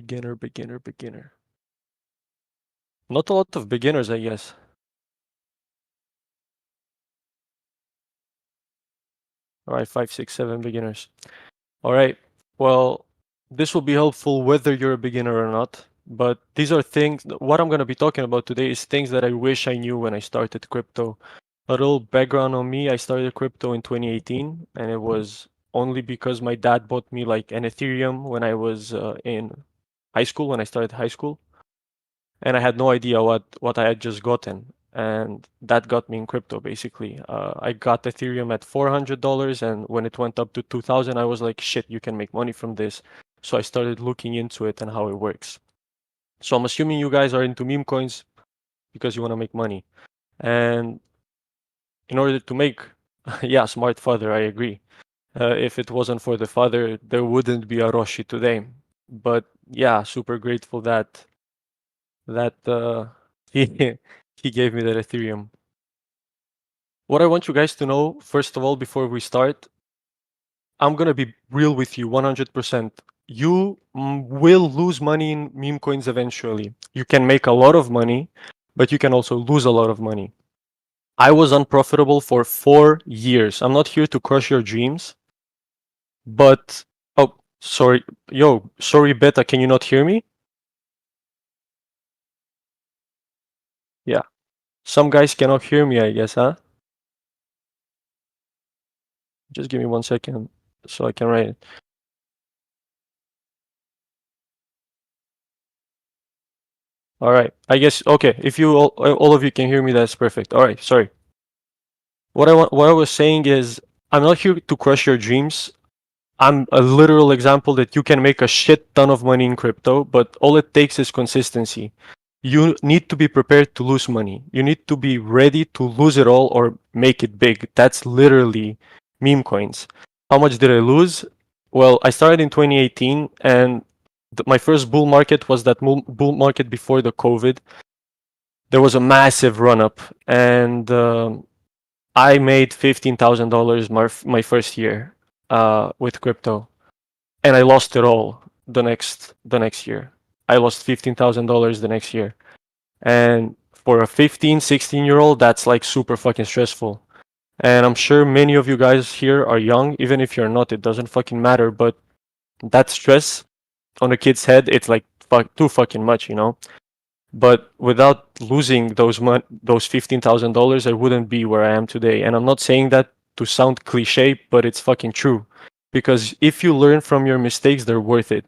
Beginner. Not a lot of beginners, I guess. All right, 5, 6, 7 beginners. All right. Well, this will be helpful whether you're a beginner or not. But these are things, what I'm going to be talking about today is things that I wish I knew when I started crypto. A little background on me, I started crypto in 2018, and it was only because my dad bought me like an Ethereum when I was in high school, when I started high school. And I had no idea what I had just gotten, and that got me in crypto basically. I got Ethereum at $400, and when it went up to 2,000, I was like, shit, you can make money from this. So I started looking into it and how it works. So I'm assuming you guys are into meme coins because you want to make money, and in order to make, yeah, smart father, I agree. If it wasn't for the father, there wouldn't be a Roshi today. But yeah, super grateful that he he gave me that Ethereum. What I want you guys to know, first of all, before we start, I'm gonna be real with you 100%. You will lose money in meme coins eventually. You can make a lot of money, but you can also lose a lot of money. I was unprofitable for 4 years. I'm not here to crush your dreams, but oh, sorry, sorry, Beta, can you not hear me? Yeah, some guys cannot hear me, I guess, huh? Just give me 1 second so I can write it. All right. I guess okay. If you all of you can hear me, that's perfect. All right. Sorry. What I was saying is I'm not here to crush your dreams. I'm a literal example that you can make a shit ton of money in crypto, but all it takes is consistency. You need to be prepared to lose money. You need to be ready to lose it all or make it big. That's literally meme coins. How much did I lose? Well, I started in 2018, and my first bull market was that bull market before the COVID. There was a massive run up, and I made $15,000 my first year with crypto, and I lost it all the next year. I lost $15,000 the next year, and for a 15, 16-year old, that's like super fucking stressful. And I'm sure many of you guys here are young. Even if you're not, it doesn't fucking matter. But that stress on a kid's head, it's like too fucking much, you know. But without losing those $15,000, I wouldn't be where I am today. And I'm not saying that to sound cliche, but it's fucking true. Because if you learn from your mistakes, they're worth it.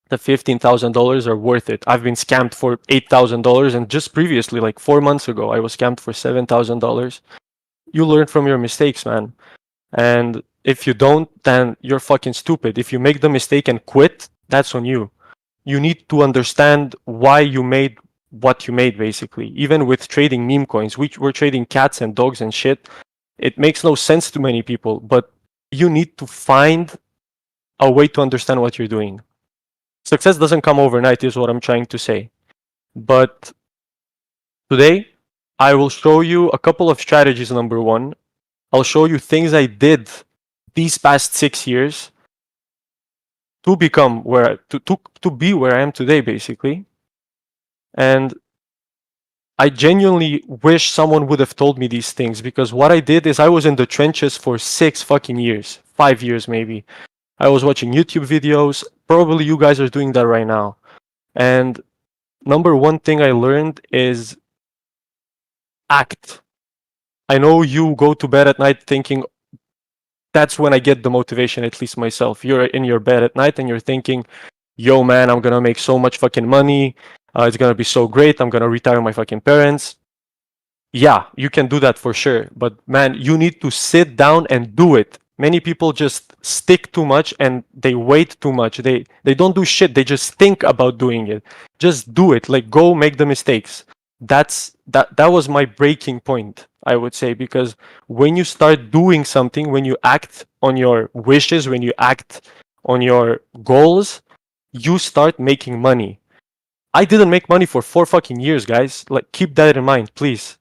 The $15,000 are worth it. I've been scammed for $8,000, and just previously, like 4 months ago, I was scammed for $7,000. You learn from your mistakes, man. And if you don't, then you're fucking stupid. If you make the mistake and quit, that's on you. You need to understand why you made what you made, basically. Even with trading meme coins, we're trading cats and dogs and shit. It makes no sense to many people, but you need to find a way to understand what you're doing. Success doesn't come overnight, is what I'm trying to say. But today, I will show you a couple of strategies. Number one, I'll show you things I did these past 6 years to become to be where I am today, basically. And I genuinely wish someone would have told me these things, because what I did is I was in the trenches for 6 fucking years, 5 years maybe. I was watching YouTube videos. Probably you guys are doing that right now. And number one thing I learned is act. I know you go to bed at night thinking, that's when I get the motivation, at least myself. You're in your bed at night and you're thinking, yo, man, I'm gonna make so much fucking money. It's gonna be so great. I'm gonna retire my fucking parents. Yeah, you can do that for sure. But man, you need to sit down and do it. Many people just stick too much and they wait too much. They don't do shit. They just think about doing it. Just do it. Like, go make the mistakes. That was my breaking point, I would say, because when you start doing something, when you act on your wishes, when you act on your goals, you start making money. I didn't make money for 4 fucking years, guys. Like, keep that in mind, please.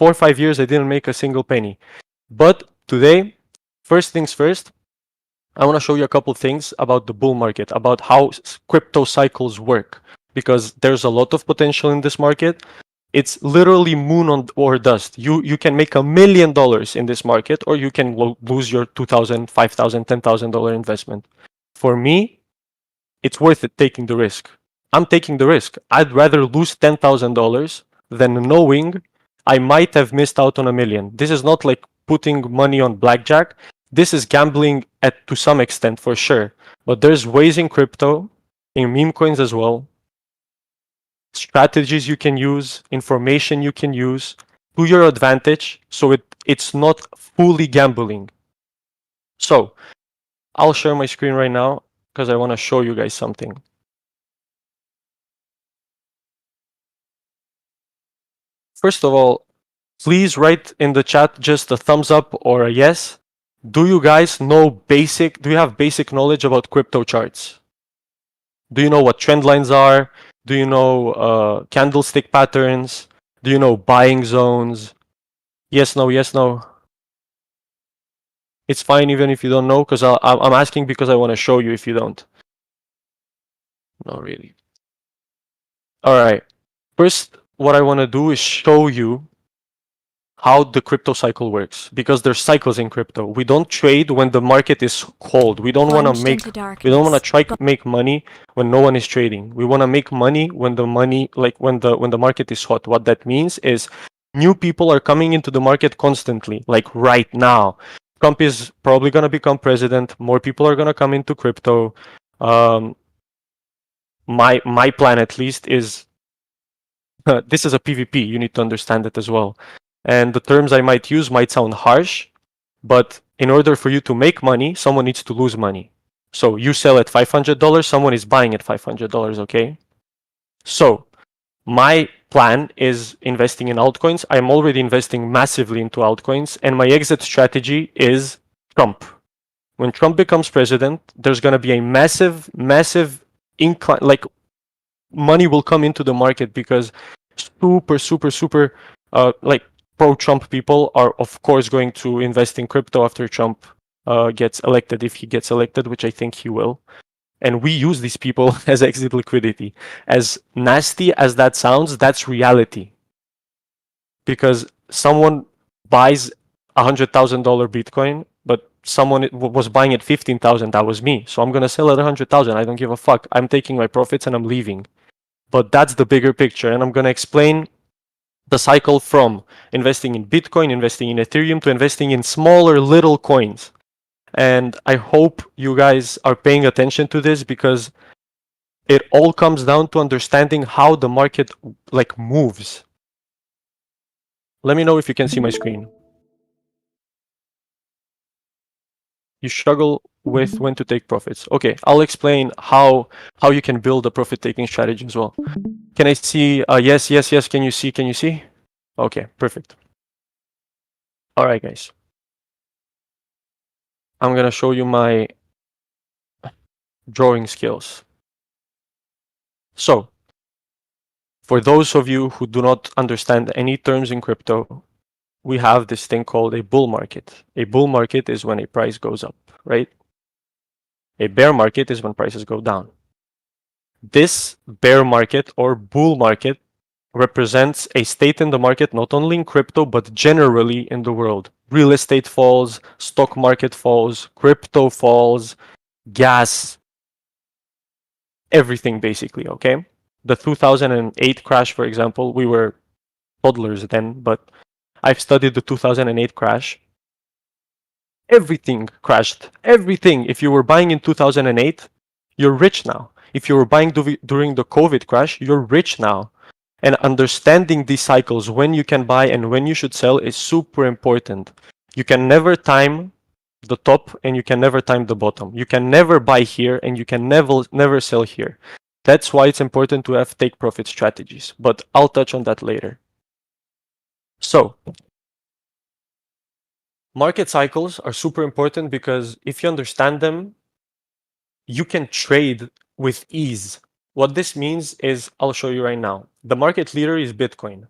4 or 5 years, I didn't make a single penny. But today, first things first, I want to show you a couple things about the bull market, about how crypto cycles work, because there's a lot of potential in this market. It's literally moon on or dust. You can make $1 million in this market, or you can lose your 2,000, 5,000, $10,000 investment. For me, it's worth it taking the risk. I'm taking the risk. I'd rather lose $10,000 than knowing I might have missed out on 1 million. This is not like putting money on blackjack. This is gambling at to some extent for sure. But there's ways in crypto, in meme coins as well, strategies you can use, information you can use to your advantage, so it's not fully gambling. So I'll share my screen right now because I want to show you guys something. First of all, please write in the chat just a thumbs up or a yes. Do you guys know do you have basic knowledge about crypto charts? Do you know what trend lines are? Do you know candlestick patterns? Do you know buying zones? Yes, no, yes, no. It's fine even if you don't know, because I'm asking because I want to show you if you don't. Not really. All right. First, what I want to do is show you how the crypto cycle works, because there's cycles in crypto. We don't trade when the market is cold. We don't want to try to make money when no one is trading. We want to make money when the market is hot. What that means is new people are coming into the market constantly, like right now. Trump is probably going to become president. More people are going to come into crypto. My plan, at least, is this is a PvP. You need to understand it as well. And the terms I might use might sound harsh, but in order for you to make money, someone needs to lose money. So you sell at $500, someone is buying at $500, okay? So my plan is investing in altcoins. I'm already investing massively into altcoins, and my exit strategy is Trump. When Trump becomes president, there's going to be a massive incline, like money will come into the market, because super like pro-Trump people are of course going to invest in crypto after Trump gets elected, if he gets elected, which I think he will. And we use these people as exit liquidity. As nasty as that sounds, that's reality. Because someone buys $100,000 Bitcoin, but someone was buying at 15,000. That was me. So I'm gonna sell at 100,000. I don't give a fuck. I'm taking my profits and I'm leaving. But that's the bigger picture, and I'm gonna explain the cycle from investing in Bitcoin, investing in Ethereum, to investing in smaller little coins. And I hope you guys are paying attention to this, because it all comes down to understanding how the market like moves. Let me know if you can see my screen. You struggle with when to take profits. Okay, I'll explain how you can build a profit taking strategy as well. Can I see? Yes. Can you see? Can you see? Okay, perfect. All right, guys. I'm gonna show you my drawing skills. So, for those of you who do not understand any terms in crypto, we have this thing called a bull market. A bull market is when a price goes up, right? A bear market is when prices go down. This bear market or bull market represents a state in the market, not only in crypto, but generally in the world. Real estate falls, stock market falls, crypto falls, gas, everything basically, okay? The 2008 crash, for example, we were toddlers then, but I've studied the 2008 crash. Everything crashed. Everything. If you were buying in 2008, you're rich now. If you were buying during the COVID crash, you're rich now. And understanding these cycles, when you can buy and when you should sell, is super important. You can never time the top and you can never time the bottom. You can never buy here and you can never sell here. That's why it's important to have take profit strategies, but I'll touch on that later. So, market cycles are super important because if you understand them, you can trade with ease. What this means is, I'll show you right now. The market leader is Bitcoin.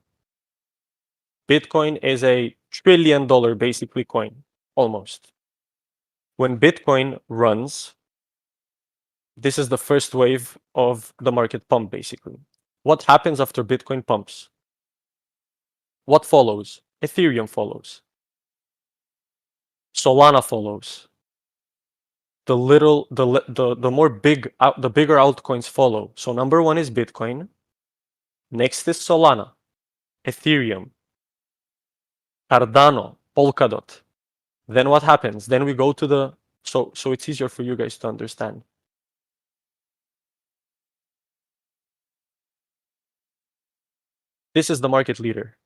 Bitcoin is a $1 trillion basically coin, almost. when Bitcoin runs, this is the first wave of the market pump, basically. What happens after Bitcoin pumps? What follows? Ethereum follows. Solana follows. The more big the bigger altcoins follow. So number one is Bitcoin. Next is Solana, Ethereum, Cardano, Polkadot. Then what happens? Then we go to the so it's easier for you guys to understand. This is the market leader.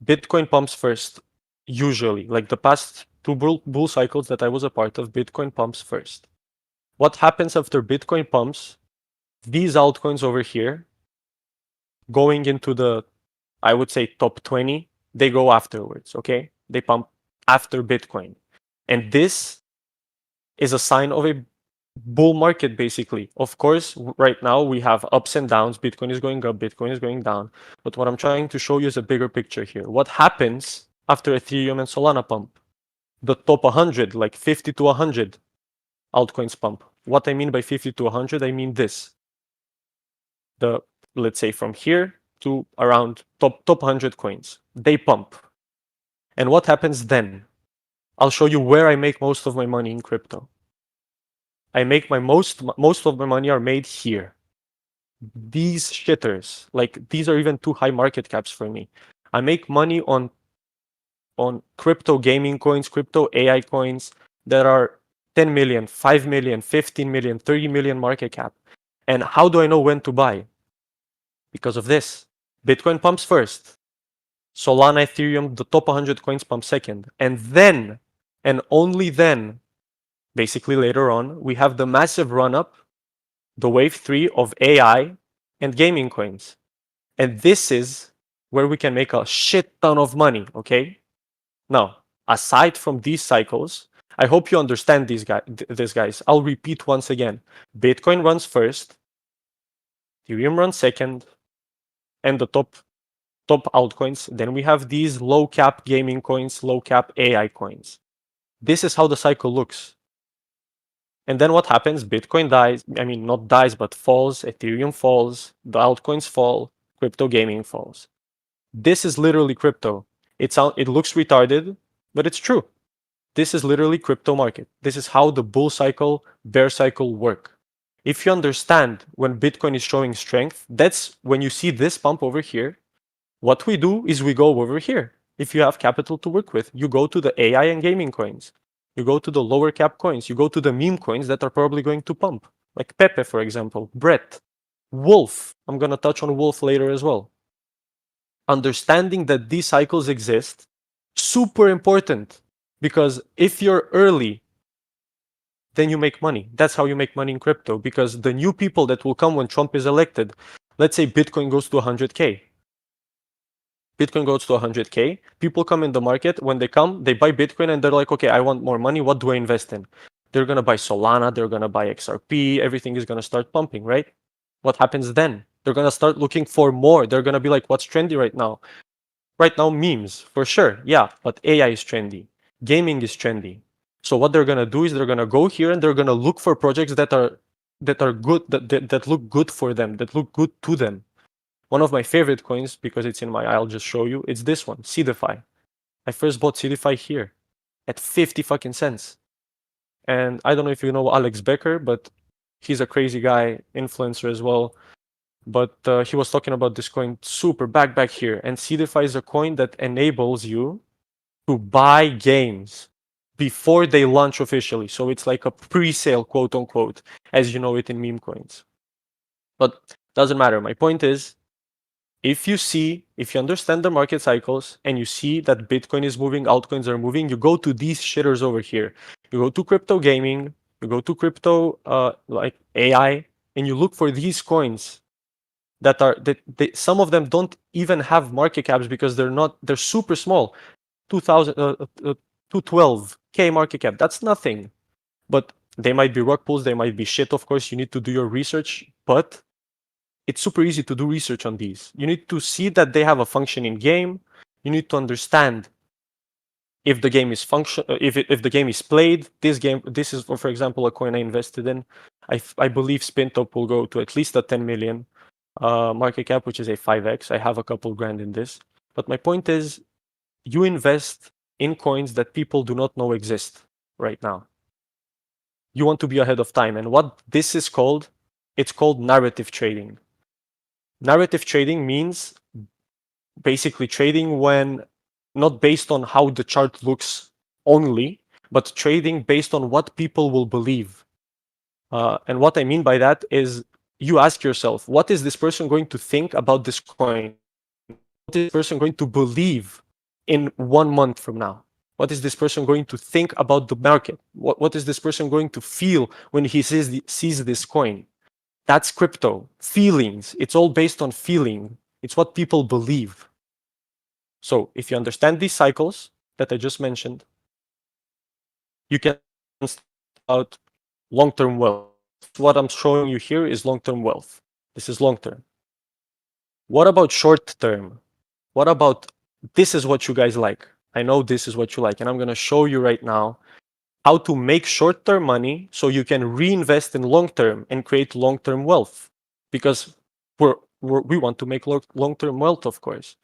Bitcoin pumps first, usually. Like the past two bull cycles that I was a part of, Bitcoin pumps first. What happens after Bitcoin pumps? These altcoins over here, going into the, I would say, top 20, they go afterwards, okay? They pump after Bitcoin. And this is a sign of a bull market, basically. Of course, right now we have ups and downs. Bitcoin is going up, Bitcoin is going down. But what I'm trying to show you is a bigger picture here. What happens after Ethereum and Solana pump? The top 100, like 50 to 100 altcoins pump. What I mean by 50 to 100, I mean this. The, let's say from here to around top 100 coins. They pump. And what happens then? I'll show you where I make most of my money in crypto. I make my most of my money are made here. These shitters, like these are even too high market caps for me. I make money on crypto gaming coins, crypto AI coins that are 10 million, 5 million, 15 million, 30 million market cap. And how do I know when to buy? Because of this. Bitcoin pumps first. Solana, Ethereum, the top 100 coins pump second. And then, and only then, basically later on, we have the massive run up, the wave 3 of AI and gaming coins. And this is where we can make a shit ton of money, okay? Now, aside from these cycles, I hope you understand these guys. I'll repeat once again. Bitcoin runs first, Ethereum runs second, and the top altcoins. Then we have these low cap gaming coins, low cap AI coins. This is how the cycle looks. And then what happens? Bitcoin dies. I mean, not dies, but falls. Ethereum falls. The altcoins fall. Crypto gaming falls. This is literally crypto. It looks retarded, but it's true. This is literally crypto market. This is how the bull cycle, bear cycle work. If you understand when Bitcoin is showing strength, that's when you see this pump over here. What we do is we go over here. If you have capital to work with, you go to the AI and gaming coins. You go to the lower cap coins. You go to the meme coins that are probably going to pump, like Pepe, for example, Brett, Wolf. I'm going to touch on Wolf later as well. Understanding that these cycles exist, super important, because if you're early, then you make money. That's how you make money in crypto, because the new people that will come when Trump is elected, let's say Bitcoin goes to 100K. Bitcoin goes to 100K. People come in the market. When they come, they buy Bitcoin and they're like, okay, I want more money. What do I invest in? They're going to buy Solana. They're going to buy XRP. Everything is going to start pumping, right? What happens then? They're going to start looking for more. They're going to be like, what's trendy right now? Right now, memes, for sure. Yeah, but AI is trendy. Gaming is trendy. So what they're going to do is they're going to go here and they're going to look for projects that are good, that look good for them, that look good to them. One of my favorite coins, because it's in my eye, I'll just show you. It's this one, CDFI. I first bought CDFI here at 50 fucking cents. And I don't know if you know Alex Becker, but he's a crazy guy, influencer as well. But he was talking about this coin super back here. And CDFI is a coin that enables you to buy games before they launch officially. So it's like a pre-sale, quote unquote, as you know it in meme coins. But doesn't matter. My point is, if you understand the market cycles and you see that Bitcoin is moving, altcoins are moving, you go to these shitters over here. You go to crypto gaming, you go to crypto like AI, and you look for these coins that some of them don't even have market caps because they're super small. 212K market cap. That's nothing. But they might be rug pulls, they might be shit, of course. You need to do your research, but it's super easy to do research on these. You need to see that they have a functioning game. You need to understand if the game is if the game is played, this is for example a coin I invested in. I believe Spintop will go to at least a 10 million market cap, which is a 5x. I have a couple grand in this, but my point is, you invest in coins that people do not know exist right now. You want to be ahead of time, and what this is called, it's called narrative trading. Narrative trading means basically trading when not based on how the chart looks only, but trading based on what people will believe. And what I mean by that is, you ask yourself, what is this person going to think about this coin? What is this person going to believe in 1 month from now? What is this person going to think about the market? What is this person going to feel when he sees this coin? That's crypto. Feelings. It's all based on feeling. It's what people believe. So if you understand these cycles that I just mentioned, you can start about long-term wealth. What I'm showing you here is long-term wealth. This is long-term. What about short-term? What about, this is what you guys like. I know this is what you like, and I'm going to show you right now how to make short-term money so you can reinvest in long-term and create long-term wealth. Because we want to make long-term wealth, of course.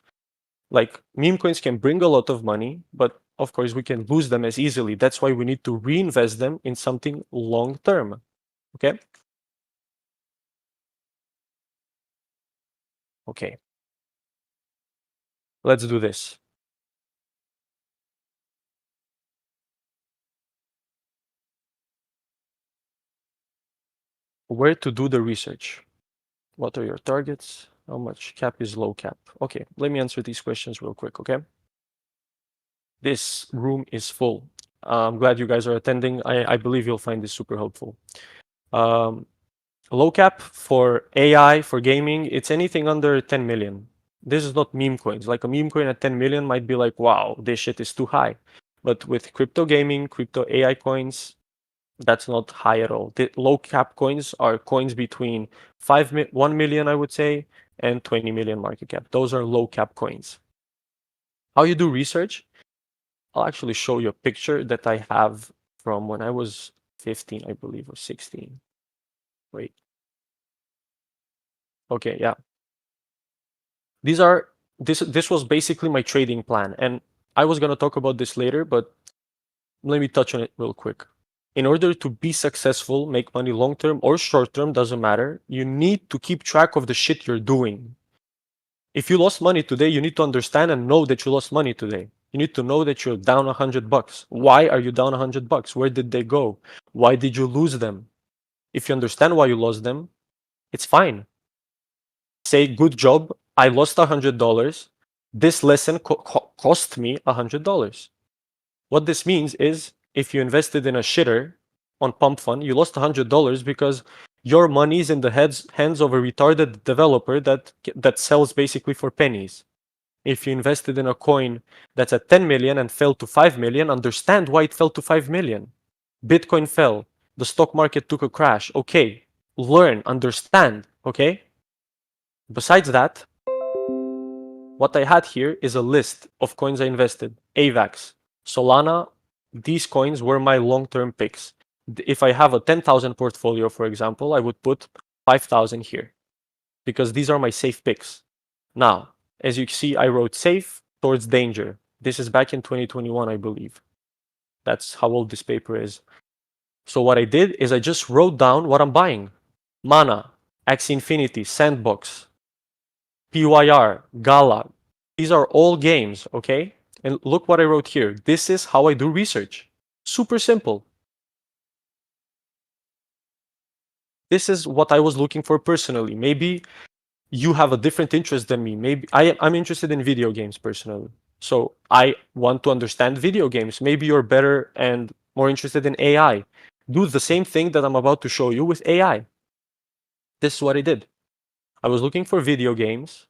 Like, meme coins can bring a lot of money, but of course we can lose them as easily. That's why we need to reinvest them in something long-term. Okay? Okay. Let's do this. Where to do the research? What are your targets? How much cap is low cap? Okay, let me answer these questions real quick, okay? This room is full. I'm glad you guys are attending. I believe you'll find this super helpful. Low cap for AI, for gaming, it's anything under 10 million. This is not meme coins. Like a meme coin at 10 million might be like, wow, this shit is too high. But with crypto gaming, crypto AI coins, that's not high at all. The low cap coins are coins between 1 million, I would say, and 20 million market cap. Those are low cap coins. How you do research? I'll actually show you a picture that I have from when I was 15, I believe, or 16. Wait. Okay, yeah. This was basically my trading plan, and I was gonna talk about this later, but let me touch on it real quick. In order to be successful, make money long term or short term, doesn't matter, you need to keep track of the shit you're doing. If you lost money today, you need to understand and know that you lost money today. You need to know that you're down $100. Why are you down $100? Where did they go? Why did you lose them? If you understand why you lost them, it's fine. Say, good job, I lost $100. This lesson cost me $100. What this means is, if you invested in a shitter on Pump Fund, you lost $100 because your money is in the hands of a retarded developer that sells basically for pennies. If you invested in a coin that's at 10 million and fell to 5 million, understand why it fell to 5 million. Bitcoin fell. The stock market took a crash. Okay. Learn, understand. Okay. Besides that, what I had here is a list of coins I invested. AVAX, Solana, these coins were my long-term picks. If I have a 10,000 portfolio, for example, I would put 5,000 here because these are my safe picks. Now, as you see, I wrote safe towards danger. This is back in 2021, I believe. That's how old this paper is. So what I did is I just wrote down what I'm buying. Mana, Axie Infinity, Sandbox, PYR, Gala. These are all games, okay? And look what I wrote here. This is how I do research. Super simple. This is what I was looking for personally. Maybe you have a different interest than me. Maybe I'm interested in video games personally. So I want to understand video games. Maybe you're better and more interested in AI. Do the same thing that I'm about to show you with AI. This is what I did. I was looking for video games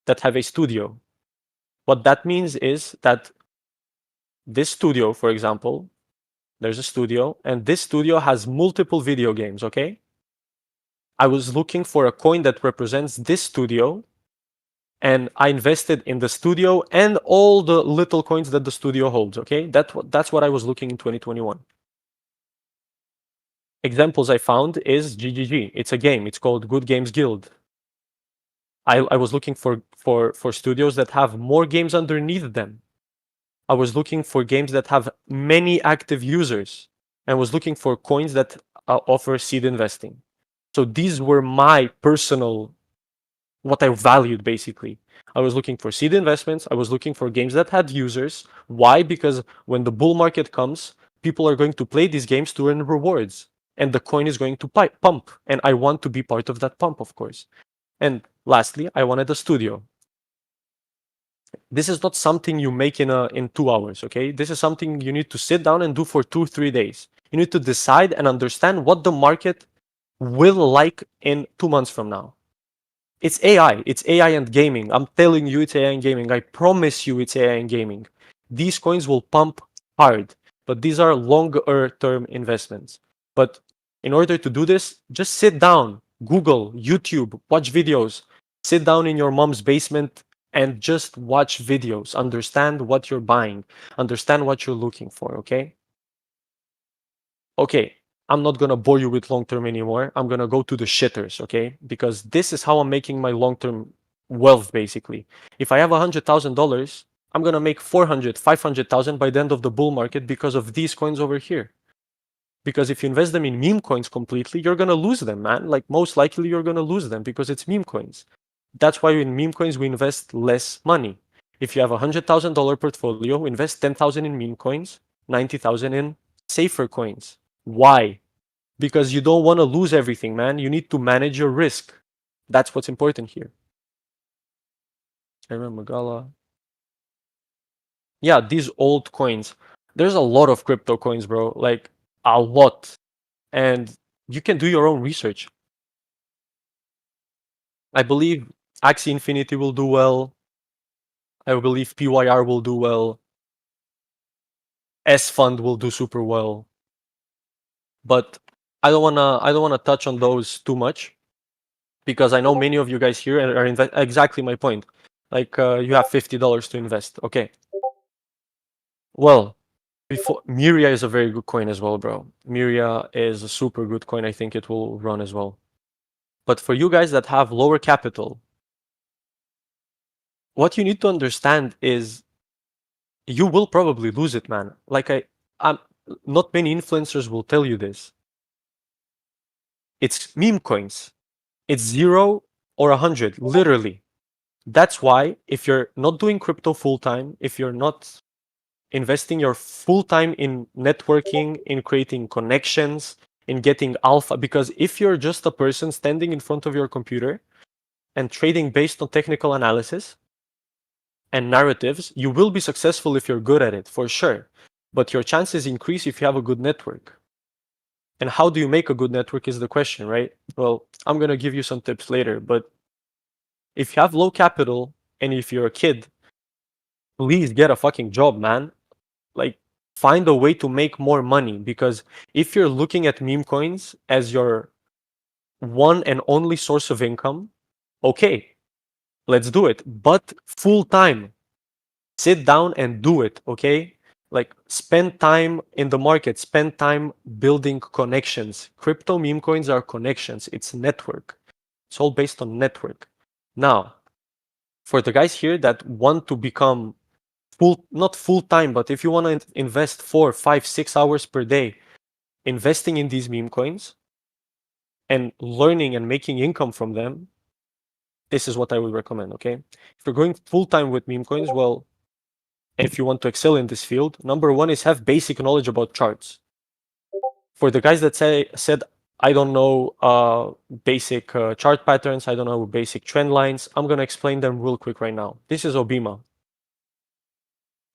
that have a studio. What that means is that this studio, for example, there's a studio, and this studio has multiple video games, okay? I was looking for a coin that represents this studio and I invested in the studio and all the little coins that the studio holds. Okay, that's what I was looking in 2021. Examples I found is GGG. It's a game. It's called Good Games Guild. I was looking for studios that have more games underneath them. I was looking for games that have many active users, and was looking for coins that offer seed investing. So these were my personal, what I valued basically. I was looking for seed investments. I was looking for games that had users. Why? Because when the bull market comes, people are going to play these games to earn rewards, and the coin is going to pump. And I want to be part of that pump, of course. And lastly, I wanted a studio. This is not something you make in 2 hours, okay? This is something you need to sit down and do for 2 3 days. You need to decide and understand what the market will like in 2 months from now. It's AI. It's AI and gaming. I'm telling you, it's AI and gaming. I promise you, it's AI and gaming. These coins will pump hard, but these are longer term investments. But in order to do this, just sit down, Google, YouTube, watch videos, sit down in your mom's basement and just watch videos. Understand what you're buying, understand what you're looking for, okay? Okay, I'm not gonna bore you with long term anymore. I'm gonna go to the shitters, okay? Because this is how I'm making my long term wealth basically. If I have $100,000, I'm gonna make 400, 500,000 by the end of the bull market because of these coins over here. Because if you invest them in meme coins completely, you're gonna lose them, man. Like most likely you're gonna lose them because it's meme coins. That's why in meme coins we invest less money. If you have $100,000 portfolio, invest 10,000 in meme coins, 90,000 in safer coins. Why? Because you don't want to lose everything, man. You need to manage your risk. That's what's important here. I remember Magala. Yeah, these old coins. There's a lot of crypto coins, bro. Like a lot. And you can do your own research. I believe Axie Infinity will do well. I believe PYR will do well. S Fund will do super well. But I don't wanna touch on those too much because I know many of you guys here are exactly my point. Like you have $50 to invest. Okay. Well, before Miria is a very good coin as well, bro. Miria is a super good coin. I think it will run as well. But for you guys that have lower capital, what you need to understand is you will probably lose it, man. I'm not many influencers will tell you this. It's meme coins. It's 0 or 100, literally. That's why if you're not doing crypto full time, if you're not investing your full time in networking, in creating connections, in getting alpha, because if you're just a person standing in front of your computer and trading based on technical analysis and narratives, you will be successful if you're good at it, for sure. But your chances increase if you have a good network. And how do you make a good network is the question, right? Well, I'm going to give you some tips later, but if you have low capital and if you're a kid, please get a fucking job, man. Like, find a way to make more money, because if you're looking at meme coins as your one and only source of income, okay, let's do it. But full time, sit down and do it, okay? Like, spend time in the market, spend time building connections. Crypto meme coins are connections, it's network. It's all based on network. Now, for the guys here that want to become not full time, but if you want to invest 4 5 6 hours per day investing in these meme coins and learning and making income from them, this is what I would recommend. Okay, if you're going full time with meme coins, well, if you want to excel in this field, number one is have basic knowledge about charts. For the guys that said I don't know basic chart patterns, I don't know basic trend lines, I'm gonna explain them real quick right now. This is Obima.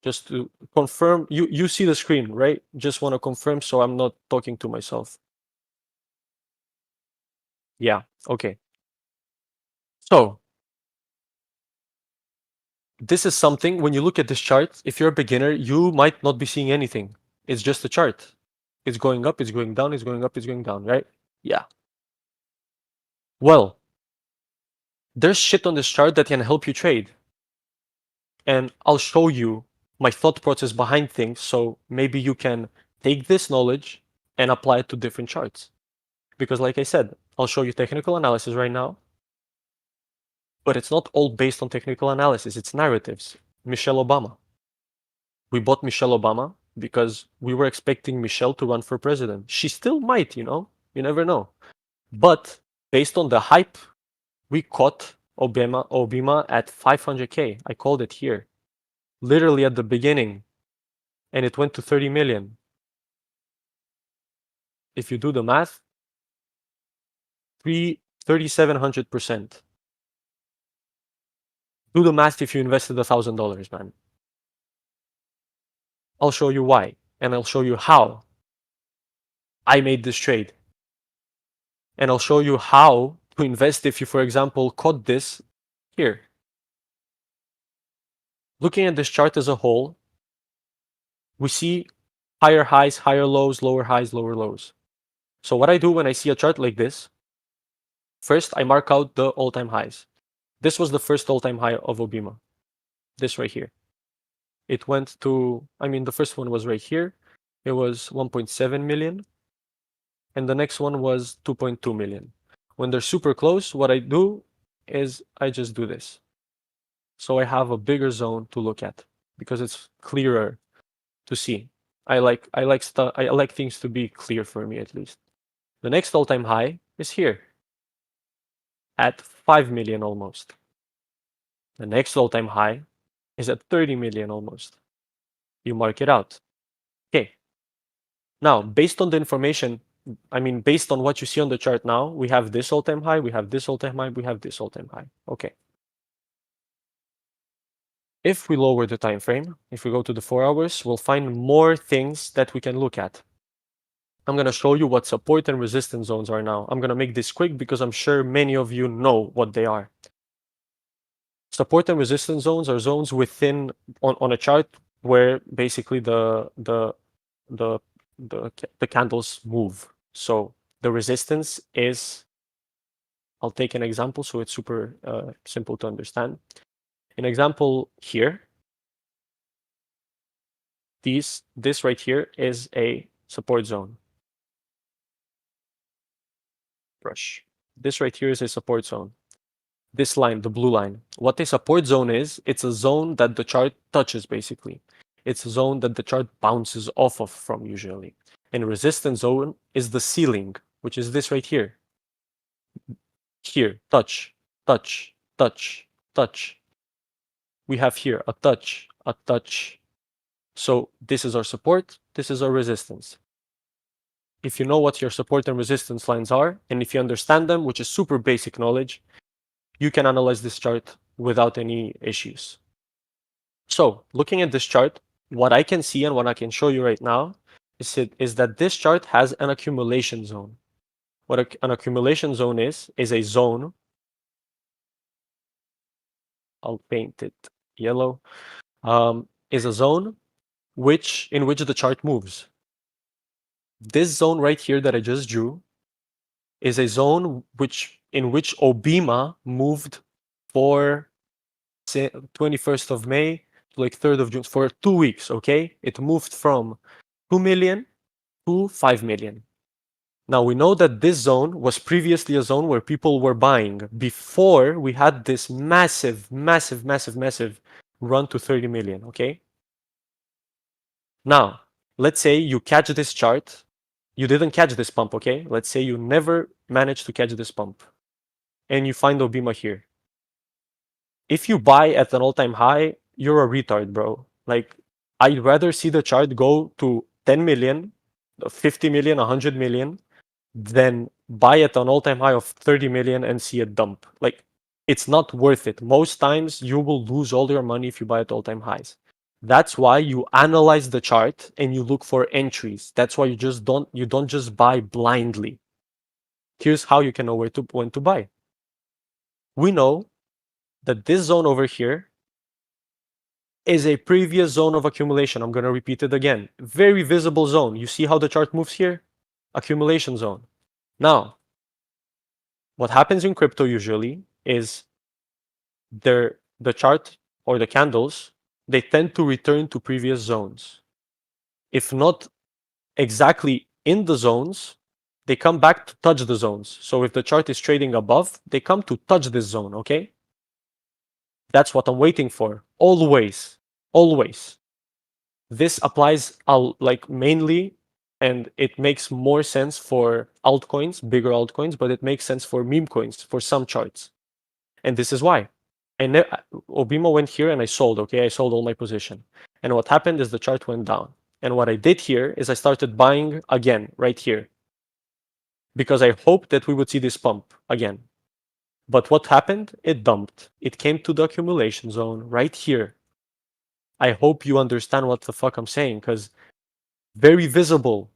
Just to confirm, you see the screen, right? Just want to confirm so I'm not talking to myself. Yeah, okay. So this is something, when you look at this chart, if you're a beginner, you might not be seeing anything. It's just a chart. It's going up, it's going down, it's going up, it's going down, right? Yeah. Well, There's shit on this chart that can help you trade. And I'll show you my thought process behind things so maybe you can take this knowledge and apply it to different charts. Because like I said, I'll show you technical analysis right now, but it's not all based on technical analysis, it's narratives. Michelle Obama. We bought Michelle Obama because we were expecting Michelle to run for president. She still might, you know? You never know. But based on the hype, we caught Obama at 500K. I called it here. Literally at the beginning. And it went to 30 million. If you do the math, 3,700%. Do the math if you invested $1,000, man. I'll show you why, and I'll show you how I made this trade. And I'll show you how to invest if you, for example, caught this here. Looking at this chart as a whole, we see higher highs, higher lows, lower highs, lower lows. So what I do when I see a chart like this, first I mark out the all-time highs. This was the first all-time high of Obama. This right here. It went to, I mean, the first one was right here. It was 1.7 million. And the next one was 2.2 million. When they're super close, what I do is I just do this. So I have a bigger zone to look at because it's clearer to see. I like things to be clear for me at least. The next all-time high is here at 5 million almost. The next all-time high is at 30 million almost. You mark it out. Okay. Now, based on the information, I mean, based on what you see on the chart now, we have this all-time high, we have this all-time high, we have this all-time high. Okay. If we lower the time frame, if we go to the 4 hours, we'll find more things that we can look at. I'm going to show you what support and resistance zones are now. I'm going to make this quick because I'm sure many of you know what they are. Support and resistance zones are zones within on a chart where basically the candles move. So the resistance is, I'll take an example so it's super simple to understand. An example here, this right here is a support zone. Brush. This right here is a support zone. This line, the blue line, what a support zone is, it's a zone that the chart touches basically. It's a zone that the chart bounces off of from usually. And a resistance zone is the ceiling, which is this right here. Here, touch, touch, touch, touch. We have here a touch, a touch. So this is our support, this is our resistance. If you know what your support and resistance lines are, and if you understand them, which is super basic knowledge, you can analyze this chart without any issues. So looking at this chart, what I can see and what I can show you right now is that this chart has an accumulation zone. What an accumulation zone is a zone, I'll paint it yellow, is a zone in which the chart moves. This zone right here that I just drew is a zone in which Obama moved for 21st of May to like 3rd of June for 2 weeks, okay? It moved from 2 million to 5 million. Now we know that this zone was previously a zone where people were buying before we had this massive run to 30 million, okay? Now, let's say you catch this chart. You didn't catch this pump, okay? Let's say you never managed to catch this pump and you find Obama here. If you buy at an all-time high, you're a retard, bro. Like, I'd rather see the chart go to 10 million, 50 million, 100 million than buy at an all-time high of 30 million and see a dump. Like, it's not worth it. Most times you will lose all your money if you buy at all-time highs. That's why you analyze the chart and you look for entries. That's why you don't just buy blindly. Here's how you can know when to buy. We know that this zone over here is a previous zone of accumulation. I'm going to repeat it again. Very visible zone. You see how the chart moves here? Accumulation zone. Now, what happens in crypto usually is the chart or the candles, they tend to return to previous zones. If not exactly in the zones, they come back to touch the zones. So if the chart is trading above, they come to touch this zone, okay? That's what I'm waiting for. Always. Always. This applies like mainly, and it makes more sense for altcoins, bigger altcoins, but it makes sense for meme coins, for some charts. And this is why. Obima went here and I sold, okay? I sold all my position. And what happened is the chart went down. And what I did here is I started buying again, right here. Because I hoped that we would see this pump again. But what happened? It dumped. It came to the accumulation zone right here. I hope you understand what the fuck I'm saying, because very visible.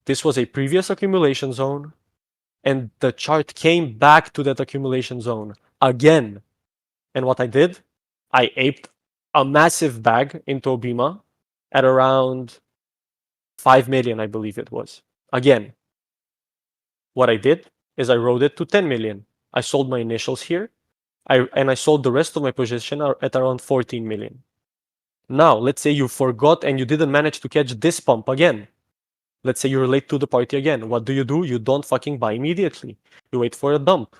This was a previous accumulation zone, and the chart came back to that accumulation zone again. And what I did, I aped a massive bag into Obima at around 5 million, I believe it was. Again, what I did is I rode it to 10 million. I sold my initials here, and I sold the rest of my position at around 14 million. Now, let's say you forgot and you didn't manage to catch this pump again. Let's say you're late to the party again. What do? You don't fucking buy immediately. You wait for a dump.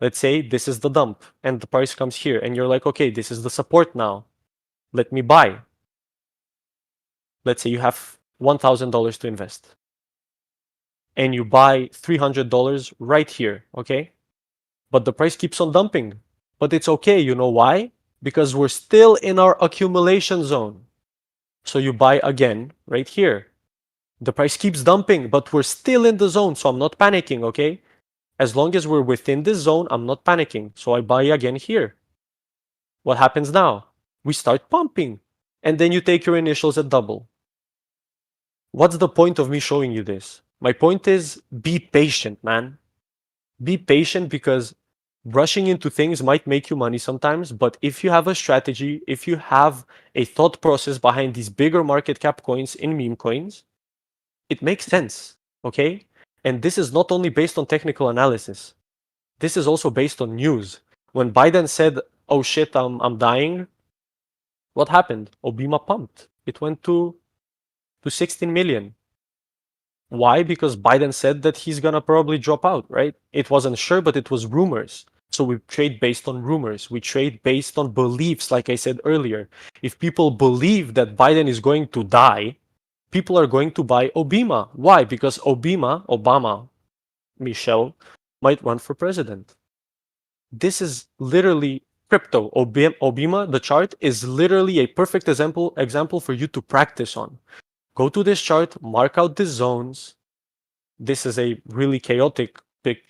Let's say this is the dump and the price comes here and you're like, okay, this is the support now. Let me buy. Let's say you have $1,000 to invest and you buy $300 right here, okay? But the price keeps on dumping. But it's okay, you know why? Because we're still in our accumulation zone. So you buy again right here. The price keeps dumping, but we're still in the zone, so I'm not panicking, okay? As long as we're within this zone, I'm not panicking. So I buy again here. What happens now? We start pumping. And then you take your initials at double. What's the point of me showing you this? My point is be patient, man. Be patient because rushing into things might make you money sometimes, but if you have a strategy, if you have a thought process behind these bigger market cap coins in meme coins, it makes sense, okay? And this is not only based on technical analysis. This is also based on news. When Biden said, "Oh shit, I'm dying," what happened? Obima pumped. It went to 16 million. Why? Because Biden said that he's gonna probably drop out, right? It wasn't sure, but it was rumors. So we trade based on rumors. We trade based on beliefs, like I said earlier. If people believe that Biden is going to die, people are going to buy Obima. Why? Because Obama, Michelle, might run for president. This is literally crypto. Obima, the chart, is literally a perfect example for you to practice on. Go to this chart, mark out the zones. This is a really chaotic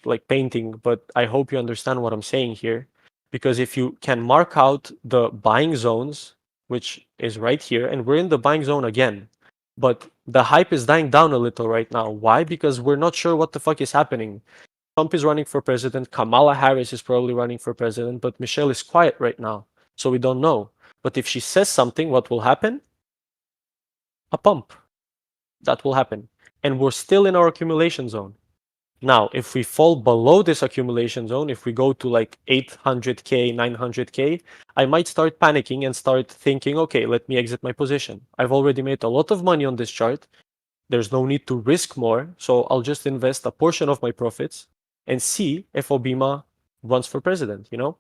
like painting, but I hope you understand what I'm saying here. Because if you can mark out the buying zones, which is right here, and we're in the buying zone again, but the hype is dying down a little right now. Why? Because we're not sure what the fuck is happening. Trump is running for president. Kamala Harris is probably running for president, but Michelle is quiet right now, so we don't know. But if she says something, what will happen? A pump. That will happen. And we're still in our accumulation zone. Now, if we fall below this accumulation zone, if we go to like 800K, 900K, I might start panicking and start thinking, okay, let me exit my position. I've already made a lot of money on this chart. There's no need to risk more, so I'll just invest a portion of my profits and see if Obama runs for president, you know?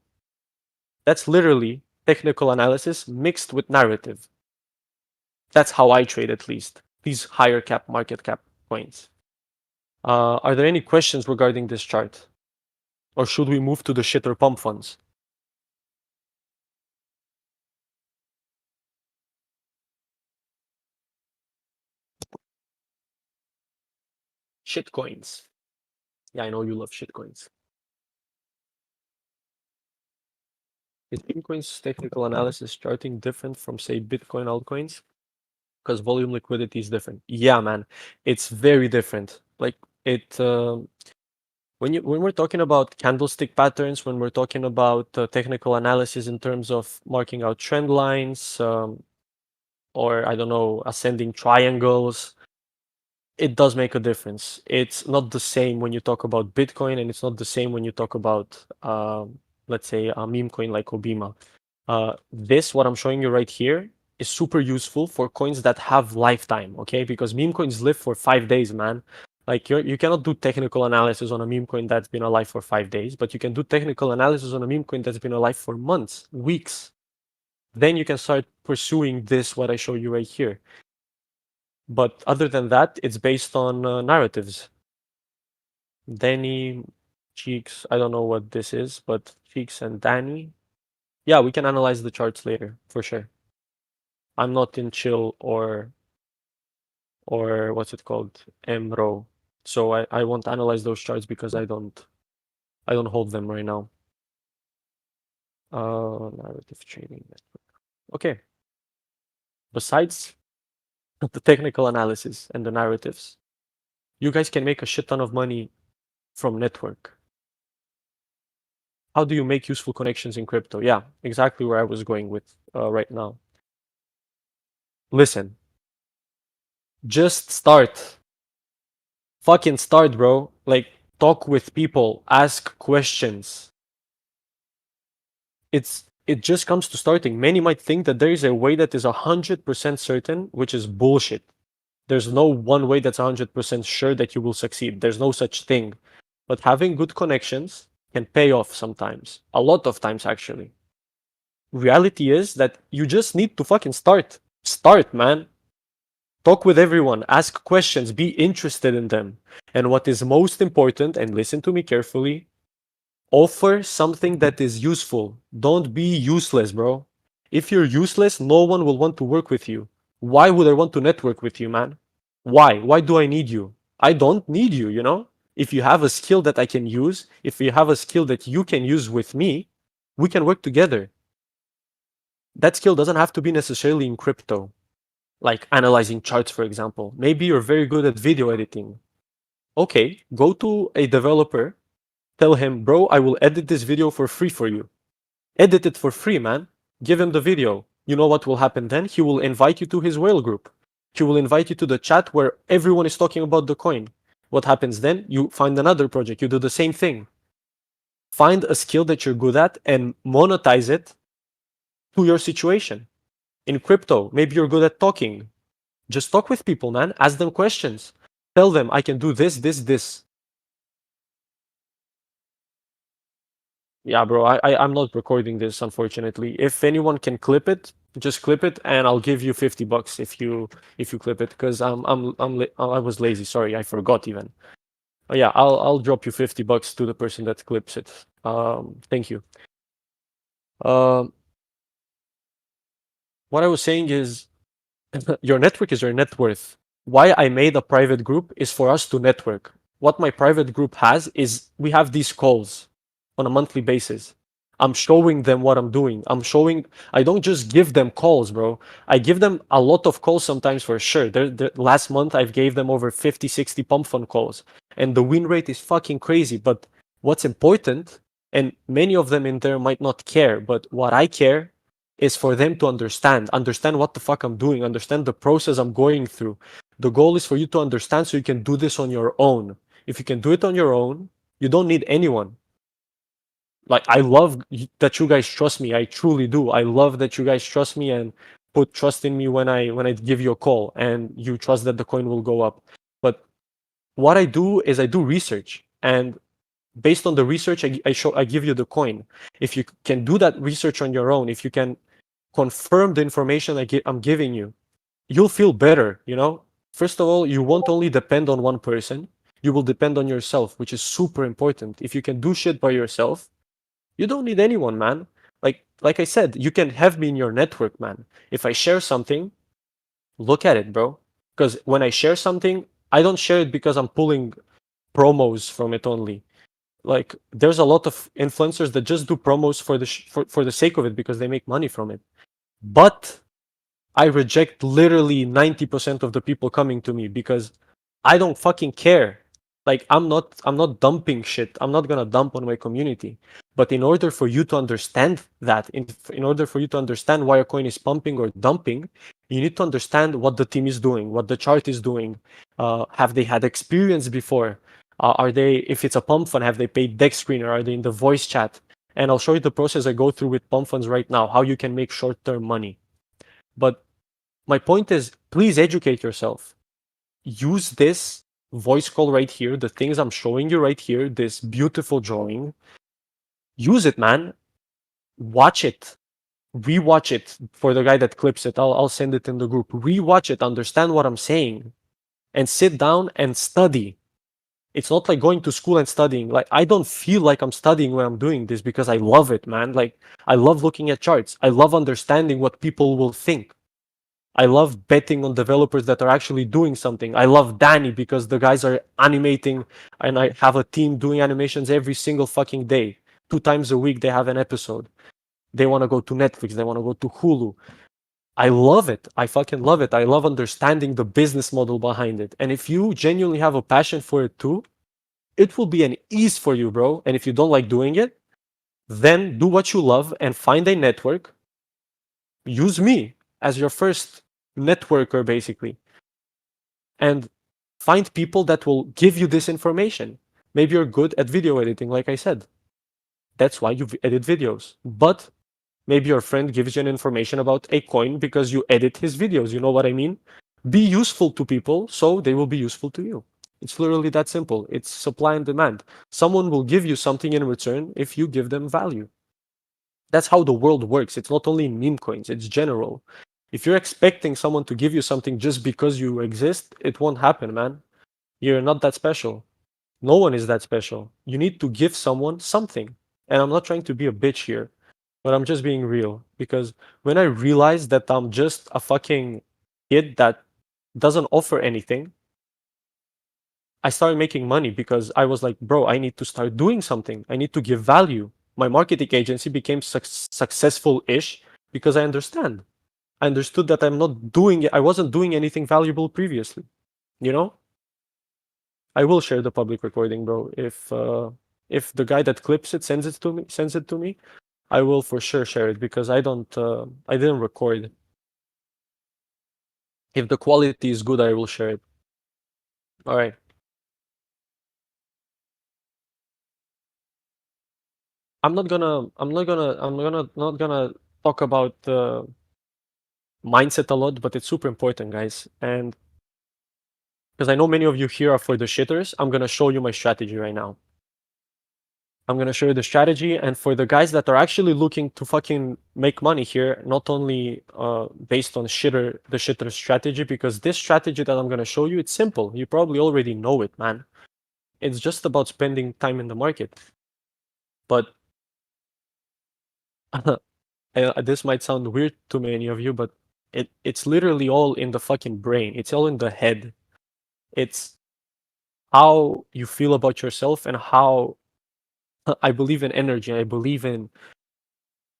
That's literally technical analysis mixed with narrative. That's how I trade, at least, these higher cap market cap coins. Are there any questions regarding this chart? Or should we move to the shitter pump funds? Shitcoins. Yeah, I know you love shitcoins. Is Bitcoin's technical analysis charting different from, say, Bitcoin altcoins? Because volume liquidity is different. Yeah, man, it's very different. Like it, when we're talking about candlestick patterns, when we're talking about technical analysis in terms of marking out trend lines, or I don't know, ascending triangles, it does make a difference. It's not the same when you talk about Bitcoin, and it's not the same when you talk about let's say a meme coin like Obima. This, what I'm showing you right here, is super useful for coins that have lifetime, okay? Because meme coins live for 5 days, man. Like you cannot do technical analysis on a meme coin that's been alive for 5 days, but you can do technical analysis on a meme coin that's been alive for months, weeks. Then you can start pursuing this, what I show you right here. But other than that, it's based on narratives. Danny, Cheeks, I don't know what this is, but Cheeks and Danny. Yeah, we can analyze the charts later, for sure. I'm not in chill or what's it called? MRO. So I won't analyze those charts because I don't hold them right now. Narrative trading network. Okay. Besides the technical analysis and the narratives, you guys can make a shit ton of money from network. How do you make useful connections in crypto? Yeah, exactly where I was going with right now. Listen, just start. Fucking start, bro. Like, talk with people, ask questions. It just comes to starting. Many might think that there is a way that is 100% certain, which is bullshit. There's no one way that's 100% sure that you will succeed. There's no such thing. But having good connections can pay off sometimes. A lot of times, actually. Reality is that you just need to fucking start. Start, man. Talk with everyone, ask questions, be interested in them. And what is most important, and listen to me carefully, offer something that is useful. Don't be useless, bro. If you're useless, no one will want to work with you. Why would I want to network with you, man? Why? Why do I need you? I don't need you, you know? If you have a skill that I can use, if you have a skill that you can use with me, we can work together. That skill doesn't have to be necessarily in crypto, like analyzing charts, for example. Maybe you're very good at video editing. Okay, go to a developer, tell him, bro, I will edit this video for free for you. Edit it for free, man. Give him the video. You know what will happen then? He will invite you to his whale group. He will invite you to the chat where everyone is talking about the coin. What happens then? You find another project. You do the same thing. Find a skill that you're good at and monetize it to your situation. In crypto, maybe you're good at talking. Just talk with people, man. Ask them questions. Tell them, I can do this, this, this. Yeah, bro, I'm not recording this, unfortunately. If anyone can clip it, just clip it, and I'll give you $50 if you clip it, because I was lazy. Sorry, I forgot even. Yeah, I'll drop you $50 to the person that clips it. Thank you. Um, what I was saying is, your network is your net worth. Why I made a private group is for us to network. What my private group has is we have these calls on a monthly basis. I'm showing them what I'm doing. I don't just give them calls, bro. I give them a lot of calls sometimes for sure. Last month, I've gave them over 50, 60 pump fund calls. And the win rate is fucking crazy. But what's important, and many of them in there might not care, but what I care is for them to understand what the fuck I'm doing, understand the process I'm going through. The goal is for you to understand so you can do this on your own. If you can do it on your own, you don't need anyone. Like, I love that you guys trust me. I truly do. I love that you guys trust me and put trust in me when I give you a call and you trust that the coin will go up. But what I do is I do research, and based on the research I give you the coin. If you can do that research on your own, if you can confirm the information I'm giving you, you'll feel better, you know? First of all, you won't only depend on one person, you will depend on yourself, which is super important. If you can do shit by yourself, you don't need anyone, man. Like I said, you can have me in your network, man. If I share something, look at it, bro. Because when I share something, I don't share it because I'm pulling promos from it only. Like, there's a lot of influencers that just do promos for the sake of it because they make money from it. But I reject literally 90% of the people coming to me because I don't fucking care. Like, I'm not dumping shit. I'm not gonna dump on my community. But in order for you to understand that, in order for you to understand why a coin is pumping or dumping, you need to understand what the team is doing, what the chart is doing. Have they had experience before? Are they, if it's a pump fund, have they paid deck screener? Are they in the voice chat? And I'll show you the process I go through with pump funds right now, how you can make short-term money. But my point is, please educate yourself. Use this voice call right here, the things I'm showing you right here, this beautiful drawing. Use it, man. Watch it. Rewatch it for the guy that clips it. I'll send it in the group. Rewatch it, understand what I'm saying, and sit down and study. It's not like going to school and studying. Like, I don't feel like I'm studying when I'm doing this because I love it, man. Like, I love looking at charts. I love understanding what people will think. I love betting on developers that are actually doing something. I love Danny because the guys are animating and I have a team doing animations every single fucking day. 2 times a week they have an episode. They want to go to Netflix, they want to go to Hulu. I love it. I fucking love it. I love understanding the business model behind it. And if you genuinely have a passion for it too, it will be an ease for you, bro. And if you don't like doing it, then do what you love and find a network. Use me as your first networker, basically, and find people that will give you this information. Maybe you're good at video editing, like I said. That's why you edit videos. But maybe your friend gives you an information about a coin because you edit his videos. You know what I mean? Be useful to people so they will be useful to you. It's literally that simple. It's supply and demand. Someone will give you something in return if you give them value. That's how the world works. It's not only meme coins, it's general. If you're expecting someone to give you something just because you exist, it won't happen, man. You're not that special. No one is that special. You need to give someone something. And I'm not trying to be a bitch here, but I'm just being real. Because when I realized that I'm just a fucking kid that doesn't offer anything, I started making money because I was like, bro, I need to start doing something. I need to give value. My marketing agency became successful-ish because I understand. I understood that I wasn't doing anything valuable previously. You know? I will share the public recording, bro. If the guy that clips it sends it to me, I will for sure share it because I didn't record. If the quality is good, I will share it. All right. Not gonna talk about mindset a lot, but it's super important, guys. And because I know many of you here are for the shitters, I'm gonna show you my strategy right now. I'm gonna show you the strategy, and for the guys that are actually looking to fucking make money here, not only based on the shitter strategy, because this strategy that I'm gonna show you, it's simple. You probably already know it, man. It's just about spending time in the market. But this might sound weird to many of you, but it's literally all in the fucking brain. It's all in the head. It's how you feel about yourself and how I believe in energy. I believe in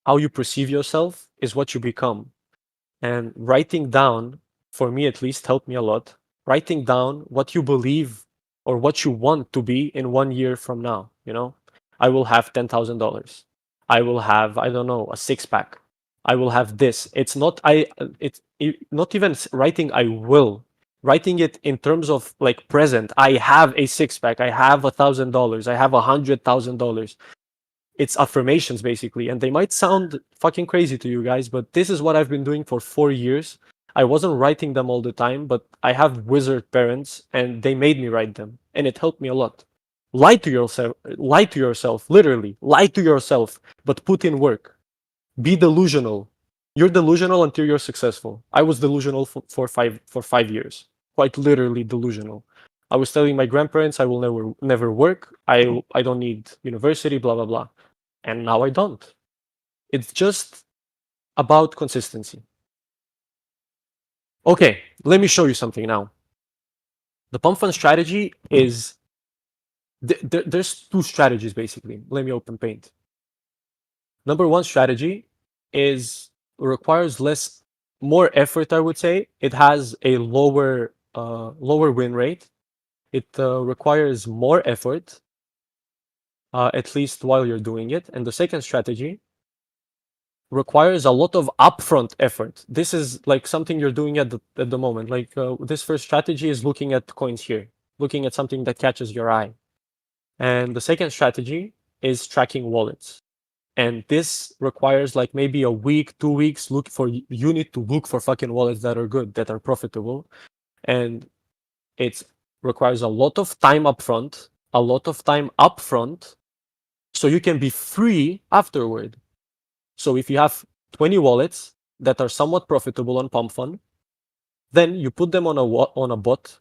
how you perceive yourself is what you become. And writing down, for me at least, helped me a lot. Writing down what you believe or what you want to be in 1 year from now. You know, I will have $10,000. I will have, I don't know, a six pack. I will have this. It's not not even writing. I will writing it in terms of like present. I have a six pack. I have $1,000. I have $100,000. It's affirmations basically, and they might sound fucking crazy to you guys, but this is what I've been doing for 4 years. I wasn't writing them all the time, but I have wizard parents and they made me write them, and it helped me a lot. Lie to yourself, literally lie to yourself, but put in work. Be delusional. You're delusional until you're successful. I was delusional for 5 years, quite literally delusional. I was telling my grandparents I will never work. I don't need university, blah blah blah, and now I don't. It's just about consistency. Okay, let me show you something now. The pump fund strategy is there's two strategies basically. Let me open Paint. Number one strategy is requires more effort, I would say. It has a lower win rate. It requires more effort, at least while you're doing it. And the second strategy requires a lot of upfront effort. This is like something you're doing at the moment. Like this first strategy is looking at coins here, looking at something that catches your eye. And the second strategy is tracking wallets. And this requires like maybe a week, 2 weeks. You need to look for fucking wallets that are good, that are profitable, and it requires a lot of time upfront, so you can be free afterward. So if you have 20 wallets that are somewhat profitable on Pump Fund, then you put them on a bot.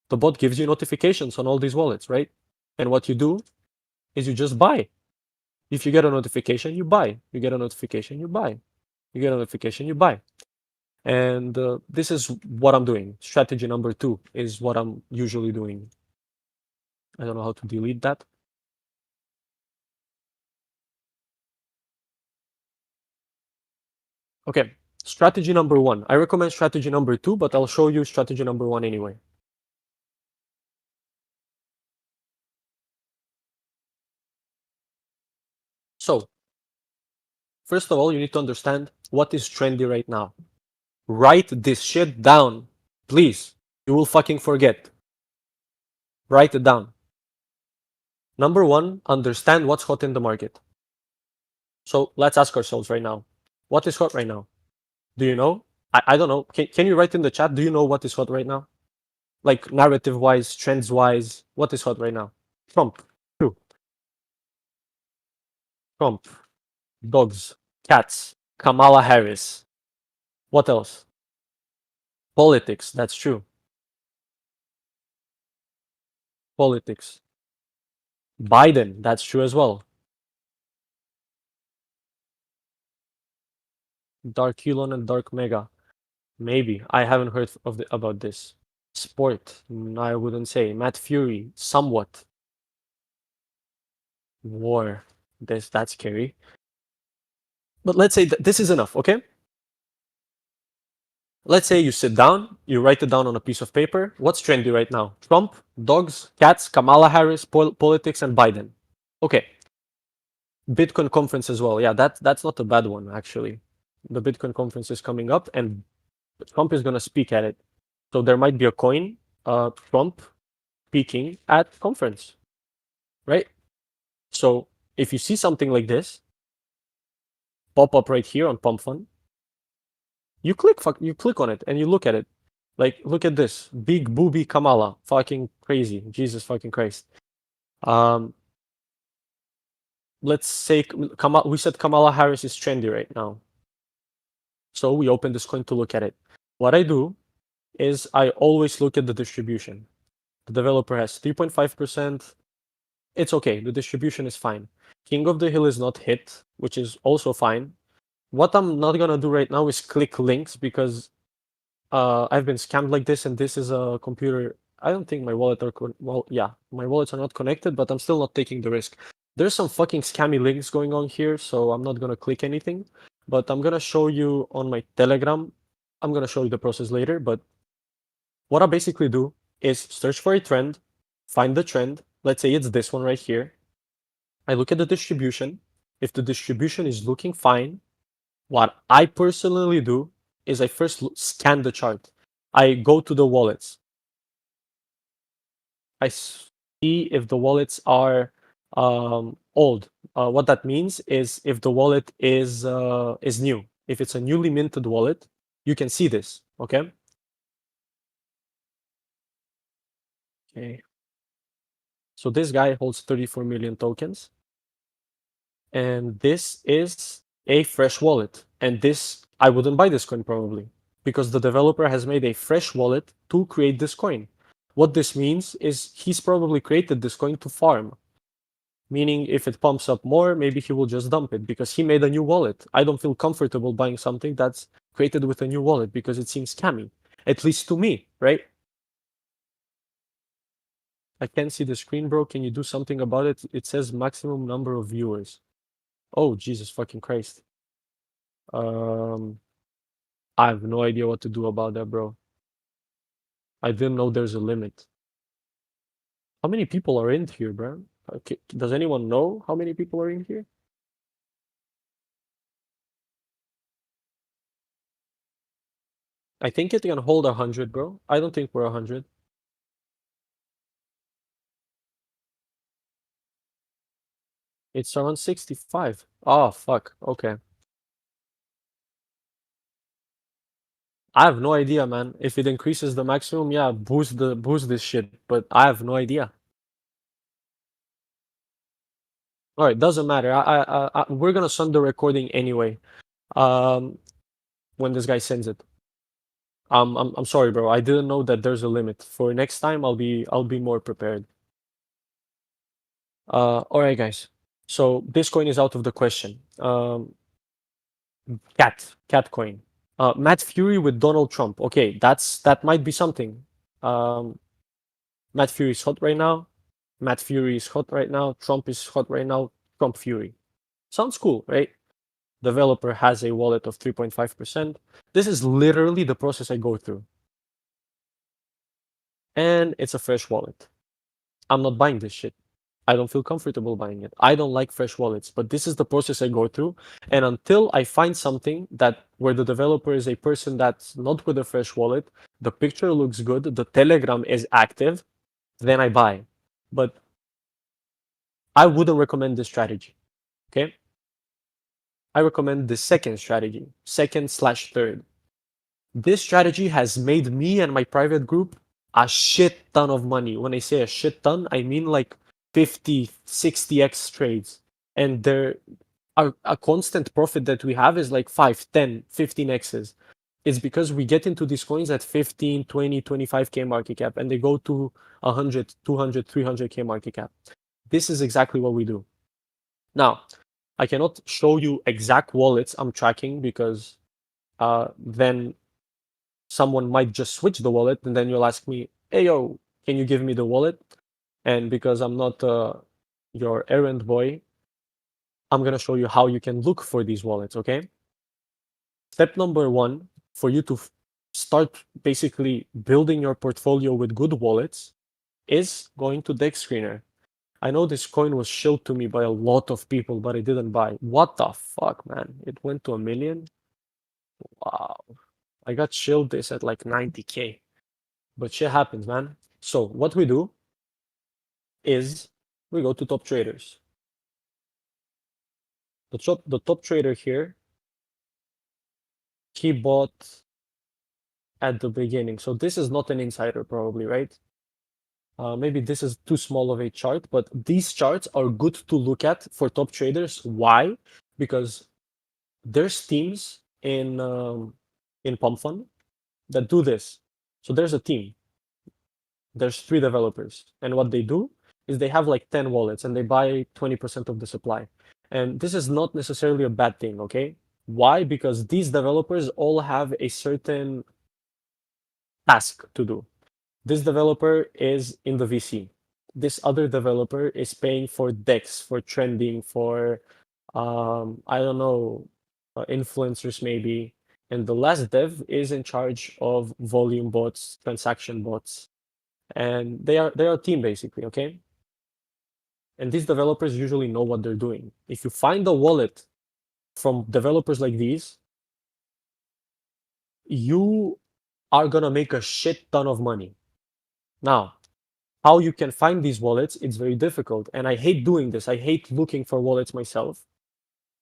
The bot gives you notifications on all these wallets, right? And what you do is you just buy. If you get a notification, you buy. You get a notification, you buy. You get a notification, you buy. And this is what I'm doing. Strategy number 2 is what I'm usually doing. I don't know how to delete that. Okay, strategy number 1. I recommend strategy number 2, but I'll show you strategy number 1 anyway. So, first of all, you need to understand what is trendy right now. Write this shit down, please. You will fucking forget. Write it down. Number 1, understand what's hot in the market. So let's ask ourselves right now, what is hot right now? Do you know? I don't know. Can you write in the chat? Do you know what is hot right now? Like narrative wise, trends wise, what is hot right now? Trump. True. Trump. Dogs. Cats. Kamala Harris. What else? Politics. That's true. Politics. Biden. That's true as well. Dark Elon and Dark Mega. Maybe. I haven't heard about this. Sport. I wouldn't say. Matt Fury. Somewhat. War. That's scary. But let's say this is enough, okay? Let's say you sit down, you write it down on a piece of paper. What's trendy right now? Trump, dogs, cats, Kamala Harris, politics, and Biden. Okay. Bitcoin conference as well. Yeah, that's not a bad one, actually. The Bitcoin conference is coming up, and Trump is going to speak at it. So there might be a coin, Trump speaking at conference, right? So if you see something like this pop up right here on Pump Fund, you click on it and you look at it. Like, look at this. Big booby Kamala. Fucking crazy. Jesus fucking Christ. Um, let's say we said Kamala Harris is trendy right now. So we open this coin to look at it. What I do is I always look at the distribution. The developer has 3.5%. It's okay. The distribution is fine. King of the Hill is not hit, which is also fine. What I'm not gonna do right now is click links because I've been scammed like this, and this is a computer. I don't think my wallet are yeah, my wallets are not connected, but I'm still not taking the risk. There's some fucking scammy links going on here, so I'm not gonna click anything. But I'm gonna show you on my Telegram. I'm gonna show you the process later. But what I basically do is search for a trend, find the trend. Let's say it's this one right here. I look at the distribution. If the distribution is looking fine, what I personally do is I first scan the chart. I go to the wallets. I see if the wallets are old. What that means is if the wallet is new. If it's a newly minted wallet, you can see this. Okay. Okay. So this guy holds 34 million tokens, and this is a fresh wallet. And this I wouldn't buy this coin probably because the developer has made a fresh wallet to create this coin. What this means is he's probably created this coin to farm. Meaning if it pumps up more, maybe he will just dump it because he made a new wallet. I don't feel comfortable buying something that's created with a new wallet because it seems scammy. At least to me, right? I can't see the screen, bro. Can you do something about it? It says maximum number of viewers. Oh, Jesus fucking Christ. Um, I have no idea what to do about that, bro. I didn't know there's a limit. How many people are in here, bro? Okay. Does anyone know how many people are in here? I think it can hold 100, bro. I don't think we're 100. It's around 65. Oh, fuck. Okay. I have no idea, man. If it increases the maximum, yeah, boost this shit. But I have no idea. All right, doesn't matter. We're gonna send the recording anyway. Um, when this guy sends it. I'm sorry, bro. I didn't know that there's a limit. For next time, I'll be more prepared. All right, guys. So this coin is out of the question. Cat coin. Matt Fury with Donald Trump. Okay, that might be something. Um, Matt Fury is hot right now. Matt Fury is hot right now. Trump is hot right now. Trump Fury. Sounds cool, right? Developer has a wallet of 3.5%. This is literally the process I go through. And it's a fresh wallet. I'm not buying this shit. I don't feel comfortable buying it. I don't like fresh wallets, but this is the process I go through. And until I find something that where the developer is a person that's not with a fresh wallet, the picture looks good, the Telegram is active, then I buy. But I wouldn't recommend this strategy. Okay? I recommend the second strategy, second/third. This strategy has made me and my private group a shit ton of money. When I say a shit ton, I mean like 50, 60x trades. And there a constant profit that we have is like 5, 10, 15x's. It's because we get into these coins at 15, 20, 25k market cap and they go to 100, 200, 300k market cap. This is exactly what we do. Now, I cannot show you exact wallets I'm tracking because then someone might just switch the wallet and then you'll ask me, hey, yo, can you give me the wallet? And because I'm not your errand boy, I'm going to show you how you can look for these wallets, okay? Step number one for you to start basically building your portfolio with good wallets is going to Deck Screener. I know this coin was shilled to me by a lot of people, but I didn't buy. What the fuck, man? It went to 1 million? Wow. I got shilled this at like 90k. But shit happens, man. So what we do is we go to top traders. The top trader here, he bought at the beginning. So this is not an insider probably, right? Maybe this is too small of a chart, but these charts are good to look at for top traders. Why? Because there's teams in Pump Fund that do this. So there's a team. There's 3 developers, and what they do is they have like 10 wallets and they buy 20% of the supply. And this is not necessarily a bad thing, okay? Why? Because these developers all have a certain task to do. This developer is in the VC. This other developer is paying for DEX, for trending, for I don't know, influencers maybe. And the last dev is in charge of volume bots, transaction bots, and they are a team basically, okay? And these developers usually know what they're doing. If you find a wallet from developers like these, you are gonna make a shit ton of money. Now, how you can find these wallets, it's very difficult. And I hate doing this. I hate looking for wallets myself.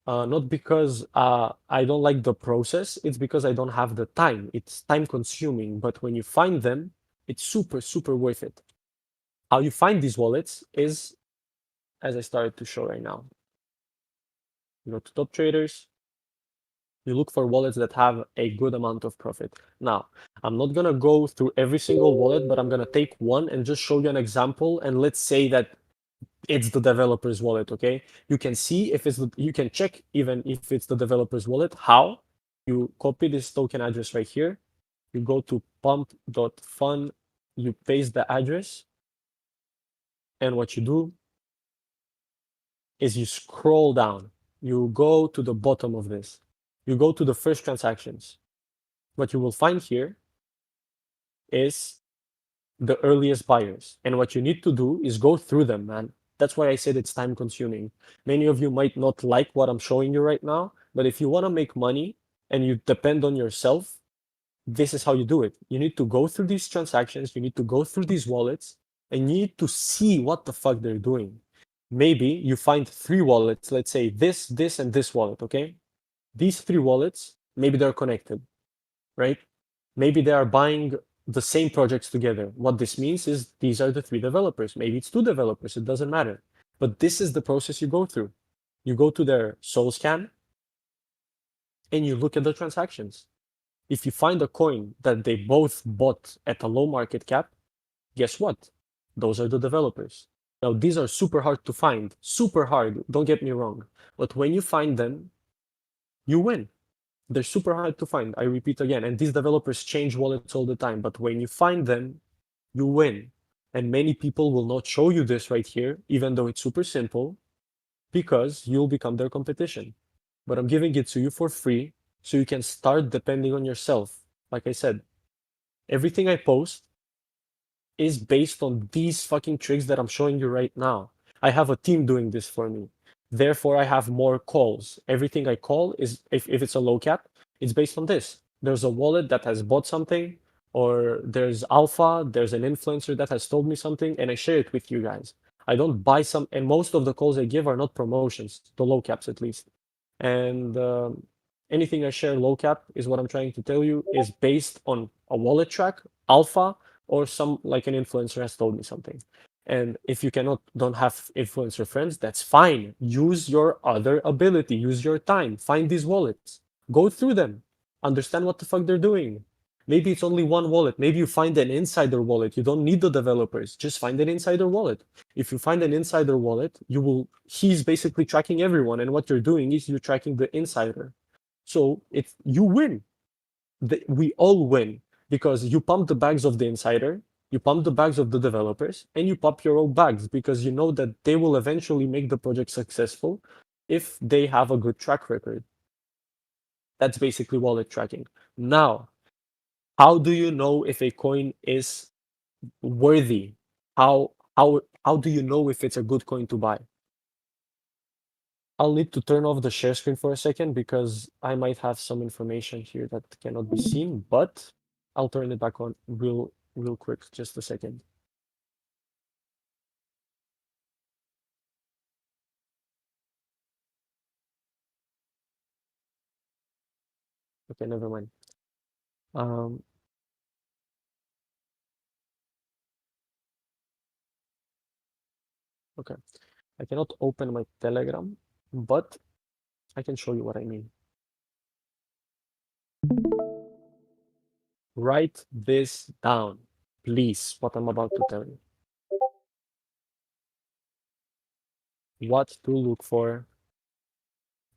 Not because I don't like the process, it's because I don't have the time. It's time consuming, but when you find them, it's super, super worth it. How you find these wallets is, as I started to show right now. You go to top traders, you look for wallets that have a good amount of profit. Now, I'm not gonna go through every single wallet, but I'm gonna take one and just show you an example. And let's say that it's the developer's wallet, okay? You can see if you can check even if it's the developer's wallet. How? You copy this token address right here. You go to pump.fun, you paste the address, and what you do is you scroll down. You go to the bottom of this. You go to the first transactions. What you will find here is the earliest buyers. And what you need to do is go through them, man. That's why I said it's time consuming. Many of you might not like what I'm showing you right now, but if you want to make money and you depend on yourself, this is how you do it. You need to go through these transactions, you need to go through these wallets, and you need to see what the fuck they're doing. Maybe you find three wallets, let's say this, and this wallet, okay? These three wallets, maybe they're connected, right? Maybe they are buying the same projects together. What this means is these are the three developers. Maybe it's two developers, it doesn't matter. But this is the process you go through. You go to their soul scan and you look at the transactions. If you find a coin that they both bought at a low market cap, guess what? Those are the developers. Now, these are super hard to find, super hard, don't get me wrong. But when you find them, you win. They're super hard to find, I repeat again. And these developers change wallets all the time. But when you find them, you win. And many people will not show you this right here, even though it's super simple, because you'll become their competition. But I'm giving it to you for free so you can start depending on yourself. Like I said, everything I post is based on these fucking tricks that I'm showing you right now. I have a team doing this for me. Therefore, I have more calls. Everything I call is, if it's a low cap, it's based on this. There's a wallet that has bought something, or there's alpha, there's an influencer that has told me something, and I share it with you guys. I don't buy some, and most of the calls I give are not promotions, the low caps at least. And anything I share low cap is what I'm trying to tell you is based on a wallet track, alpha, or some like an influencer has told me something. And if you don't have influencer friends, that's fine. Use your other ability, use your time, find these wallets, go through them, understand what the fuck they're doing. Maybe it's only one wallet. Maybe you find an insider wallet. You don't need the developers. Just find an insider wallet. If you find an insider wallet, he's basically tracking everyone. And what you're doing is you're tracking the insider. So you win. We all win because you pump the bags of the insider, you pump the bags of the developers, and you pump your own bags because you know that they will eventually make the project successful if they have a good track record. That's basically wallet tracking. Now, how do you know if a coin is worthy? How do you know if it's a good coin to buy? I'll need to turn off the share screen for a second because I might have some information here that cannot be seen, but I'll turn it back on real quick, just a second. Okay, never mind. Um, okay, I cannot open my Telegram, but I can show you what I mean. Write this down, please, what I'm about to tell you. What to look for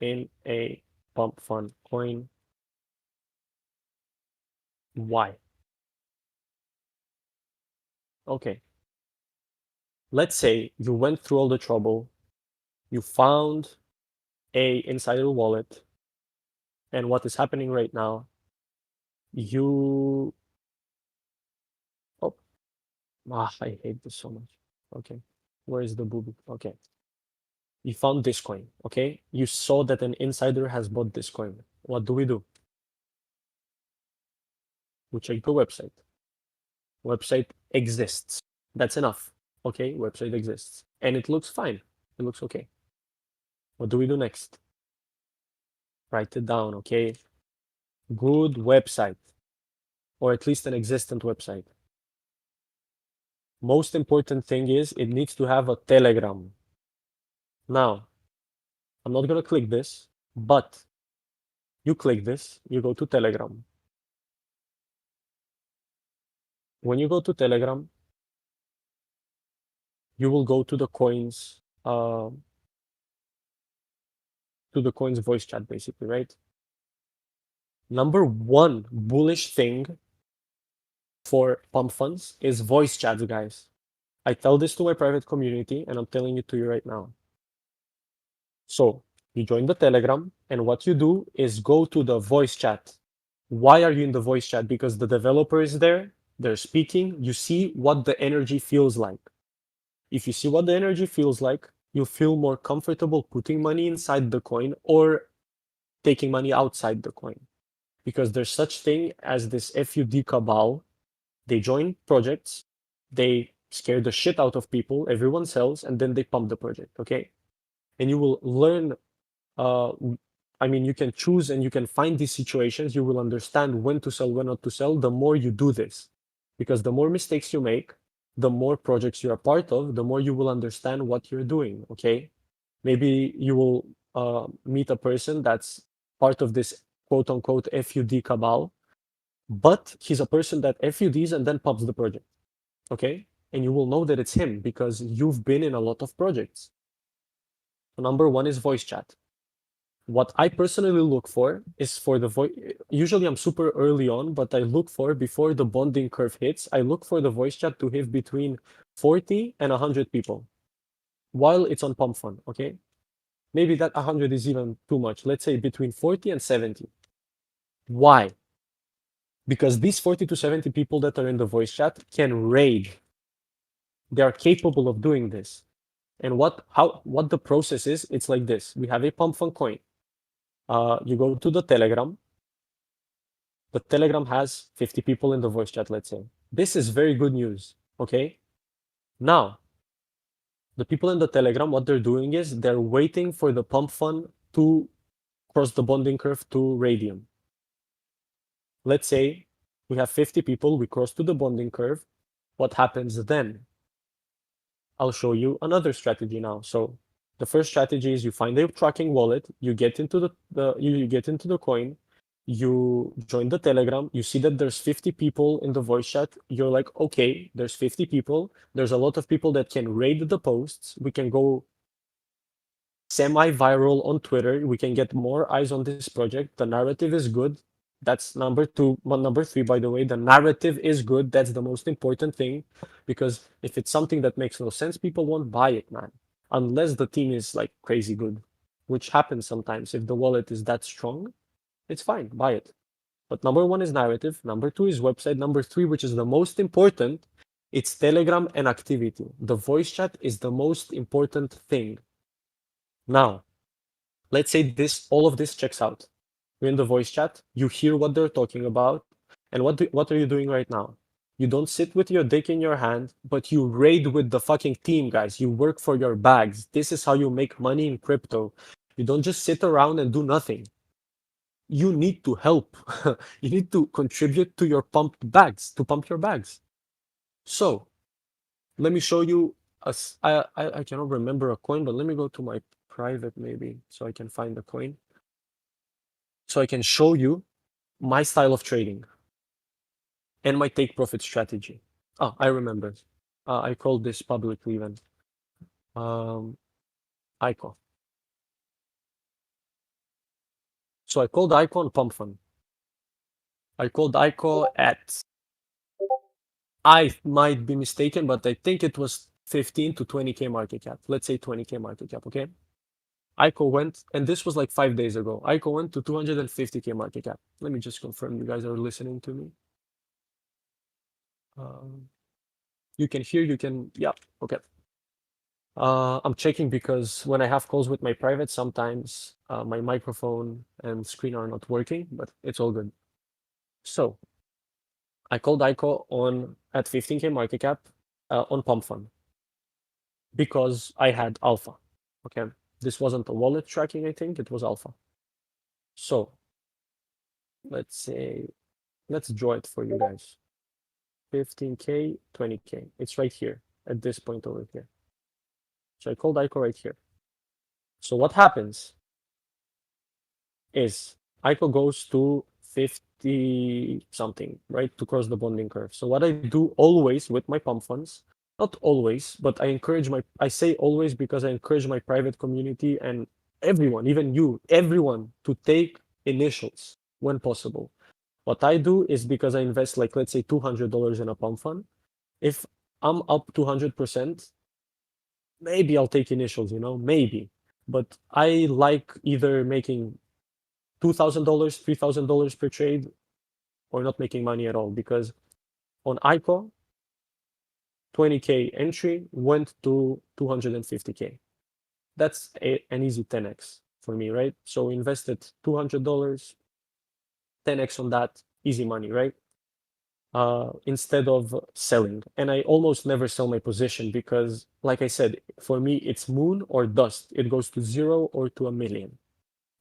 in a pump fund coin. Why? Okay. Let's say you went through all the trouble, you found a insider wallet, and what is happening right now, you oh I hate this so much. Okay. Where is the booby? Okay. You found this coin, okay? You saw that an insider has bought this coin. What do? We check the website. Website exists. That's enough. Okay, website exists. And it looks fine. It looks okay. What do we do next? Write it down, okay? Good website. Or at least an existent website. Most important thing is it needs to have a Telegram. Now, I'm not gonna click this, but you click this, you go to Telegram. When you go to Telegram, you will go to the coins voice chat, basically, right? Number one bullish thing for pump funds is voice chats, guys. I tell this to my private community and I'm telling it to you right now. So you join the Telegram and what you do is go to the voice chat. Why are you in the voice chat? Because the developer is there, they're speaking, you see what the energy feels like. If you see what the energy feels like, you feel more comfortable putting money inside the coin or taking money outside the coin. Because there's such thing as this FUD cabal. They join projects, they scare the shit out of people, everyone sells, and then they pump the project, okay? And you will learn, uh, I mean, you can choose and you can find these situations. You will understand when to sell, when not to sell, the more you do this. Because the more mistakes you make, the more projects you're a part of, the more you will understand what you're doing, okay? Maybe you will meet a person that's part of this quote unquote FUD cabal, but he's a person that FUDs and then pubs the project, okay? And you will know that it's him because you've been in a lot of projects. Number one is voice chat. What I personally look for is for the voice. Usually I'm super early on, but I look for before the bonding curve hits, I look for the voice chat to hit between 40 and 100 people while it's on Pump Fun, okay? Maybe that 100 is even too much. Let's say between 40 and 70. Why? Because these 40 to 70 people that are in the voice chat can raid. They are capable of doing this. And what the process is, it's like this. We have a Pump Fun coin. You go to the Telegram. The Telegram has 50 people in the voice chat, let's say. This is very good news, okay? Now, the people in the Telegram, what they're doing is they're waiting for the Pump Fun to cross the bonding curve to Radium. Let's say we have 50 people, we cross to the bonding curve. What happens then? I'll show you another strategy now. So the first strategy is you find a tracking wallet, you get into you get into the coin, you join the Telegram, you see that there's 50 people in the voice chat. You're like, okay, there's 50 people. There's a lot of people that can raid the posts. We can go semi-viral on Twitter. We can get more eyes on this project. The narrative is good. That's number two. But number three, by the way, the narrative is good. That's the most important thing. Because if it's something that makes no sense, people won't buy it, man. Unless the team is like crazy good, which happens sometimes. If the wallet is that strong, it's fine, buy it. But number one is narrative. Number two is website. Number three, which is the most important, it's Telegram and activity. The voice chat is the most important thing. Now, let's say all of this checks out. You're in the voice chat, you hear what they're talking about, and what are you doing right now? You don't sit with your dick in your hand, but you raid with the fucking team, guys. You work for your bags. This is how you make money in crypto. You don't just sit around and do nothing. You need to help. You need to contribute to your pumped bags, to pump your bags. So, let me show you. I cannot remember a coin, but let me go to my private maybe so I can find the coin. So I can show you my style of trading and my take profit strategy. Oh, I remember. I called this publicly even. ICO. So I called ICO on Pump Fund. I called ICO at, I might be mistaken, but I think it was 15 to 20K market cap. Let's say 20K market cap, okay? ICO went, and this was like 5 days ago. ICO went to 250K market cap. Let me just confirm you guys are listening to me. You can hear, yeah, okay. I'm checking because when I have calls with my private, sometimes my microphone and screen are not working, but it's all good. So I called ICO on at 15K market cap on Pump Fund because I had alpha. Okay, this wasn't a wallet tracking, I think it was alpha. So let's draw it for you guys. 15K, 20K. It's right here at this point over here. So I called ICO right here. So what happens is ICO goes to 50 something, right, to cross the bonding curve. So what I do always with my pump funds, not always, but I say always because I encourage my private community and everyone, even you, everyone to take initials when possible. What I do is because I invest like, let's say $200 in a pump fund. If I'm up 200%, maybe I'll take initials, maybe. But I like either making $2,000, $3,000 per trade, or not making money at all. Because on ICO, 20K entry went to 250K. That's an easy 10x for me, right? So invested $200, 10x on that, easy money, right? instead of selling. And I almost never sell my position because, like I said, for me, it's moon or dust. It goes to 0 or to 1,000,000.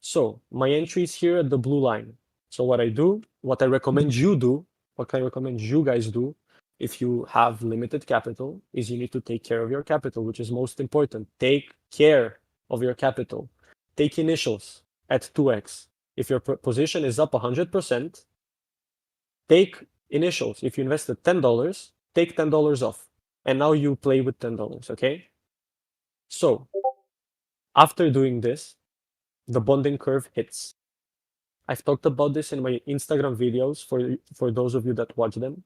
So my entry is here at the blue line. So what I do, what I recommend you do, what I recommend you guys do, if you have limited capital, is you need to take care of your capital, which is most important. Take care of your capital. Take initials at 2x. If your position is up 100%, take initials. If you invested $10, take $10 off. And now you play with $10, okay? So after doing this, the bonding curve hits. I've talked about this in my Instagram videos for those of you that watch them.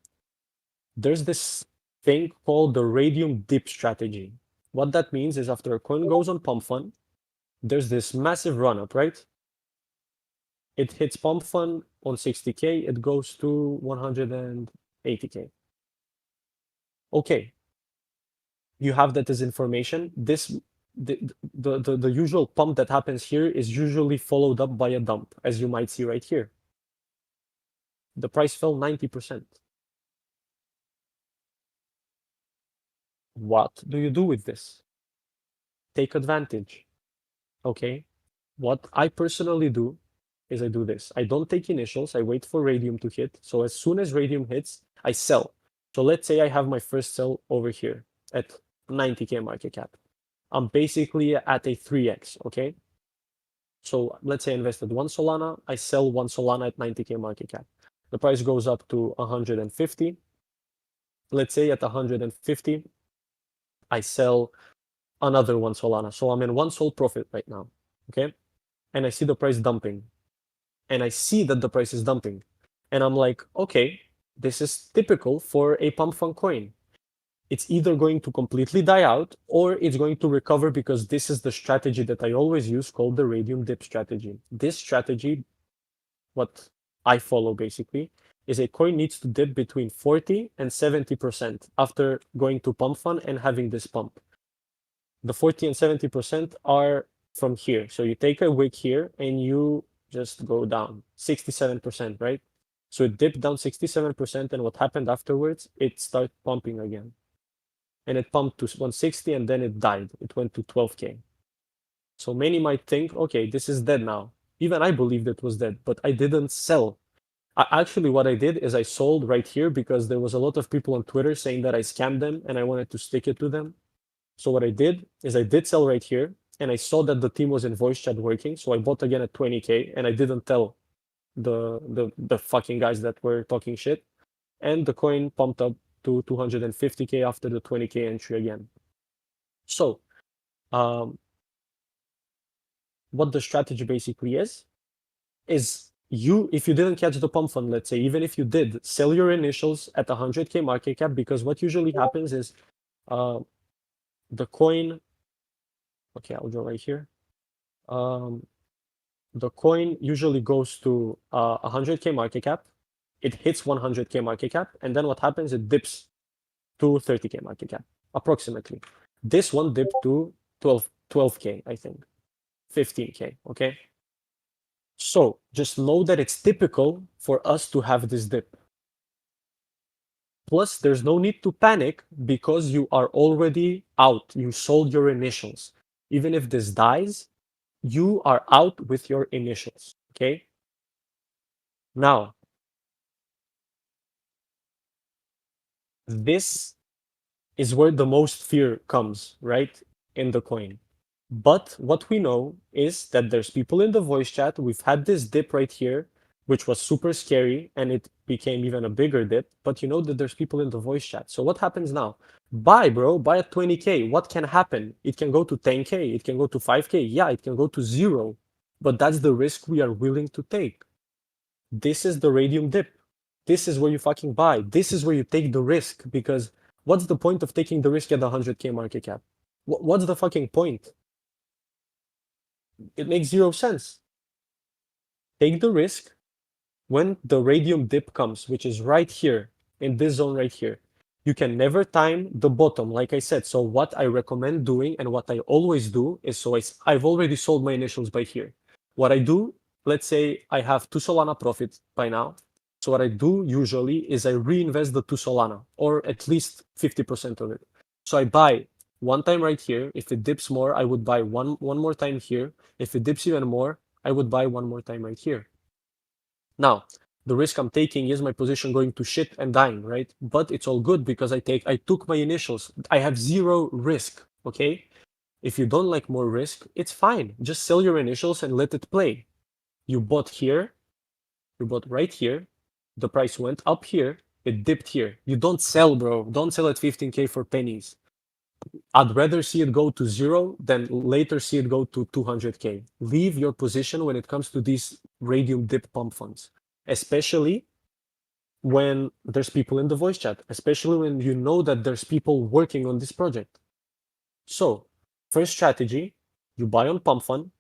There's this thing called the radium dip strategy. What that means is after a coin goes on pump fund, there's this massive run up, right? It hits pump fund on 60K, it goes to 180K. Okay, you have that as information. This the usual pump that happens here is usually followed up by a dump, as you might see right here. The price fell 90%. What do you do with this? Take advantage. Okay. What I personally do is I do this. I don't take initials. I wait for radium to hit. So as soon as radium hits, I sell. So let's say I have my first sell over here at 90K market cap. I'm basically at a 3x, okay? So let's say I invested 1 Solana. I sell 1 Solana at 90K market cap. The price goes up to 150. Let's say at 150, I sell another 1 Solana. So I'm in 1 Sol profit right now, okay? And I see the price dumping. And I see that the price is dumping. And I'm like, okay, this is typical for a pump fund coin. It's either going to completely die out or it's going to recover because this is the strategy that I always use called the radium dip strategy. This strategy, what I follow basically, is a coin needs to dip between 40 and 70% after going to pump fund and having this pump. The 40 and 70% are from here. So you take a wick here and you just go down 67%, right? So it dipped down 67%, and what happened afterwards, it started pumping again. And it pumped to 160 and then it died. It went to 12K. So many might think, okay, this is dead now. Even I believed it was dead, but I didn't sell. Actually, what I did is I sold right here because there was a lot of people on Twitter saying that I scammed them and I wanted to stick it to them. So what I did is I did sell right here, and I saw that the team was in voice chat working, so I bought again at 20K, and I didn't tell the fucking guys that were talking shit, and the coin pumped up to 250K after the 20K entry again. So, what the strategy basically is you, if you didn't catch the pump fund, let's say, even if you did, sell your initials at 100K market cap, because what usually happens is the coin, okay, I'll draw right here. The coin usually goes to 100K market cap. It hits 100K market cap, and then what happens? It dips to 30K market cap, approximately. This one dipped to 12K, I think, 15K, okay? So just know that it's typical for us to have this dip. Plus, there's no need to panic because you are already out. You sold your initials. Even if this dies, you are out with your initials, okay? Now, this is where the most fear comes, right? In the coin. But what we know is that there's people in the voice chat. We've had this dip right here, which was super scary, and it became even a bigger dip. But you know that there's people in the voice chat. So what happens now? Buy, bro, buy at 20K. What can happen? It can go to 10K, it can go to 5K. Yeah, it can go to 0. But that's the risk we are willing to take. This is the radium dip. This is where you fucking buy. This is where you take the risk, because what's the point of taking the risk at the 100K market cap? What's the fucking point? It makes 0 sense. Take the risk when the radium dip comes, which is right here, in this zone right here. You can never time the bottom, like I said. So what I recommend doing, and what I always do, is, so I've already sold my initials by here. What I do, let's say I have 2 Solana profit by now. So what I do usually is I reinvest the to Solana, or at least 50% of it. So I buy one time right here. If it dips more, I would buy one more time here. If it dips even more, I would buy one more time right here. Now, the risk I'm taking is my position going to shit and dying, right? But it's all good because I took my initials. I have zero risk, okay? If you don't like more risk, it's fine. Just sell your initials and let it play. You bought here, you bought right here, the price went up here, it dipped here. You don't sell, bro. Don't sell at 15K for pennies. I'd rather see it go to zero than later see it go to 200K. Leave your position when it comes to these radium dip pump funds, especially when there's people in the voice chat, especially when you know that there's people working on this project. So, first strategy, you buy on pump fund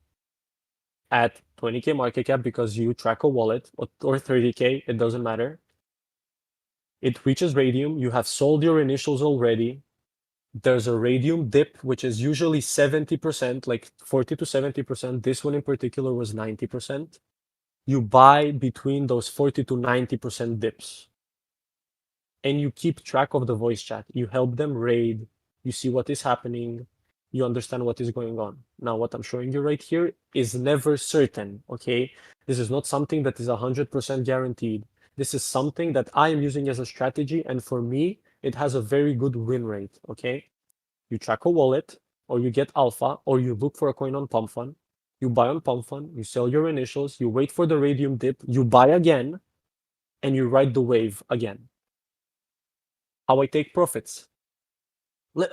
at 20K market cap because you track a wallet, or 30K, it doesn't matter. It reaches radium, you have sold your initials already. There's a radium dip, which is usually 70%, like 40 to 70%. This one in particular was 90%. You buy between those 40 to 90% dips. And you keep track of the voice chat. You help them raid. You see what is happening. You understand what is going on. Now, what I'm showing you right here is never certain, okay? This is not something that is 100% guaranteed. This is something that I am using as a strategy, and for me, it has a very good win rate, okay? You track a wallet, or you get alpha, or you look for a coin on pump fund. You buy on pump fund, you sell your initials, you wait for the radium dip, you buy again, and you ride the wave again. How I take profits.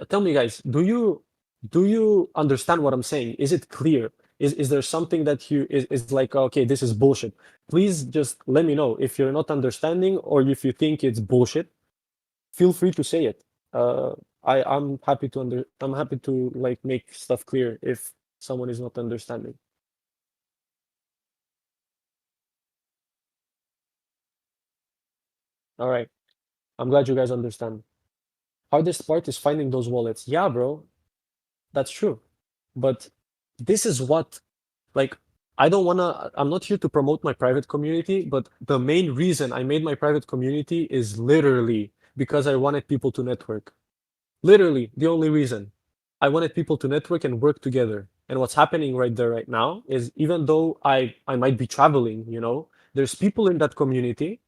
Tell me, guys, do you understand what I'm saying? Is it clear? Is there something that is like, okay, this is bullshit? Please just let me know if you're not understanding, or if you think it's bullshit. Feel free to say it. Uh, I'm happy to like make stuff clear if someone is not understanding. All right, I'm glad you guys understand. Hardest part is finding those wallets. Yeah, bro, that's true. But this is what, like, I'm not here to promote my private community, but the main reason I made my private community is literally because I wanted people to network. Literally, the only reason. I wanted people to network and work together. And what's happening right there right now is, even though I might be traveling, there's people in that community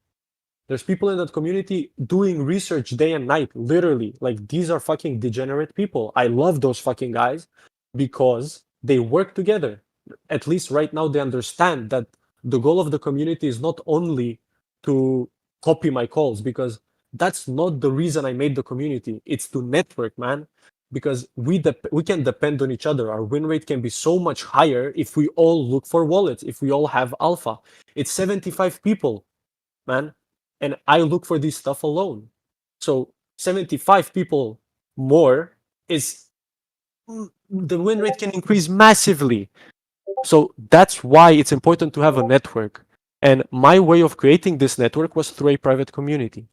there's people in that community doing research day and night, literally. Like, these are fucking degenerate people. I love those fucking guys because they work together. At least right now, they understand that the goal of the community is not only to copy my calls, because that's not the reason I made the community. It's to network, man. Because we can depend on each other. Our win rate can be so much higher if we all look for wallets, if we all have alpha. It's 75 people, man, and I look for this stuff alone. So 75 people more is the win rate can increase massively. So that's why it's important to have a network. And my way of creating this network was through a private community.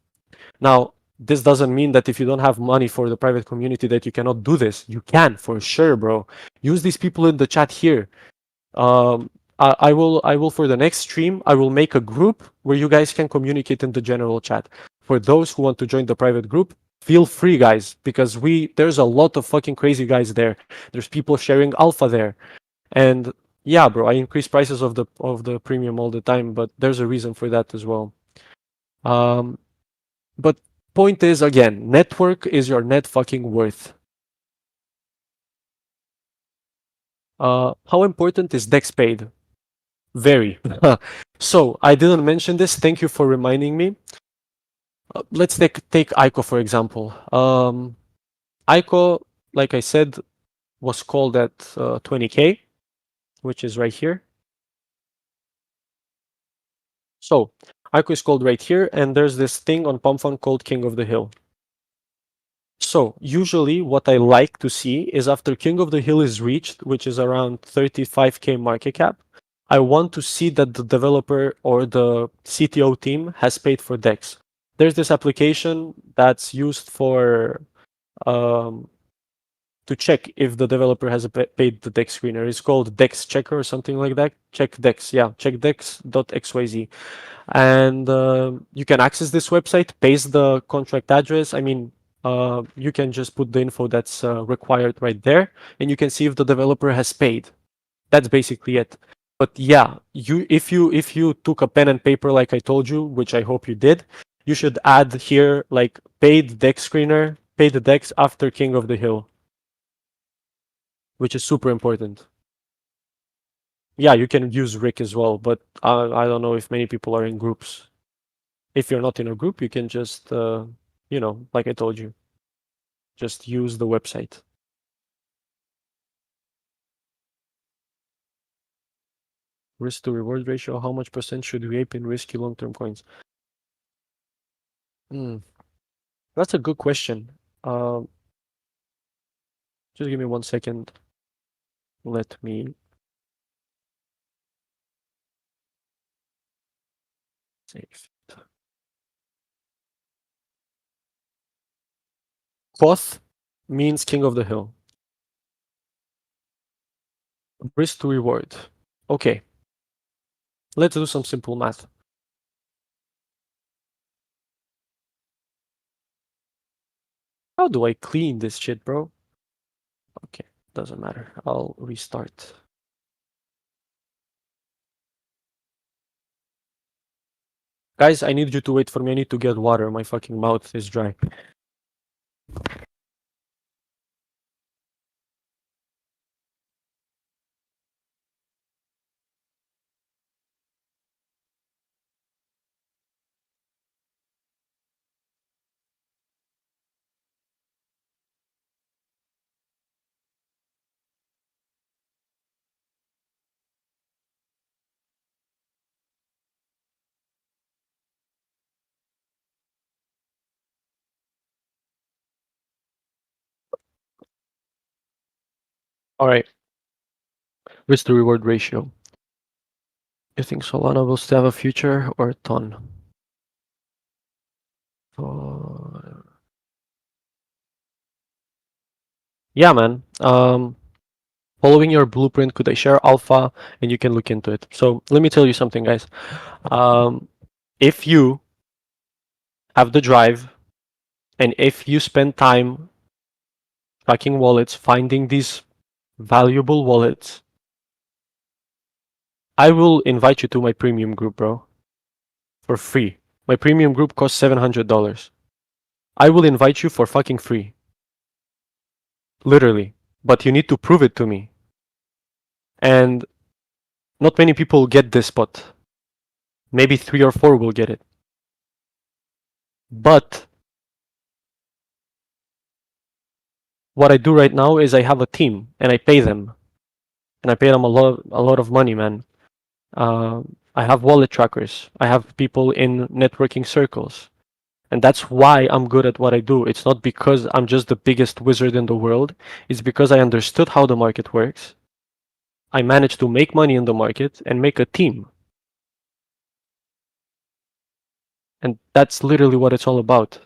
Now, this doesn't mean that if you don't have money for the private community that you cannot do this. You can, for sure, bro. Use these people in the chat here. Um, I will for the next stream, I will make a group where you guys can communicate in the general chat. For those who want to join the private group, feel free, guys, because there's a lot of fucking crazy guys there. There's people sharing alpha there, and yeah, bro, I increase prices of the premium all the time, but there's a reason for that as well. Um, but point is, again, network is your net fucking worth. How important is Dex paid? Very. So I didn't mention this. Thank you for reminding me. Let's take ICO for example. ICO, like I said, was called at 20K, which is right here. So ICO is called right here, and there's this thing on PumpFund called King of the Hill. So usually what I like to see is, after King of the Hill is reached, which is around 35K market cap, I want to see that the developer or the CTO team has paid for DEX. There's this application that's used for um, to check if the developer has paid the dex screener. It's called dex checker or something like that. Check dex, yeah, check dex.xyz. And you can access this website, paste the contract address. I mean, you can just put the info that's required right there, and you can see if the developer has paid. That's basically it. But yeah, if you took a pen and paper like I told you, which I hope you did, you should add here like paid dex screener, paid the dex after King of the Hill, which is super important. Yeah, you can use Rick as well, but I don't know if many people are in groups. If you're not in a group, you can just, like I told you, just use the website. Risk to reward ratio, how much percent should we ape in risky long-term coins? Hmm, that's a good question. Um, just give me 1 second. Let me save. Koth means king of the hill. Risk to reward. Okay. Let's do some simple math. How do I clean this shit, bro? Okay, doesn't matter. I'll restart. Guys, I need you to wait for me. I need to get water. My fucking mouth is dry. All right. Risk to reward ratio. You think Solana will still have a future or a ton? Yeah, man. Following your blueprint, could I share alpha and you can look into it? So let me tell you something, guys. If you have the drive and if you spend time tracking wallets, finding these valuable wallets, I will invite you to my premium group, bro, for free. My premium group costs $700. I will invite you for fucking free. Literally. But you need to prove it to me. And not many people get this spot. Maybe 3 or 4 will get it. But what I do right now is I have a team and I pay them. And I pay them a lot of money, man. I have wallet trackers. I have people in networking circles. And that's why I'm good at what I do. It's not because I'm just the biggest wizard in the world. It's because I understood how the market works. I managed to make money in the market and make a team. And that's literally what it's all about.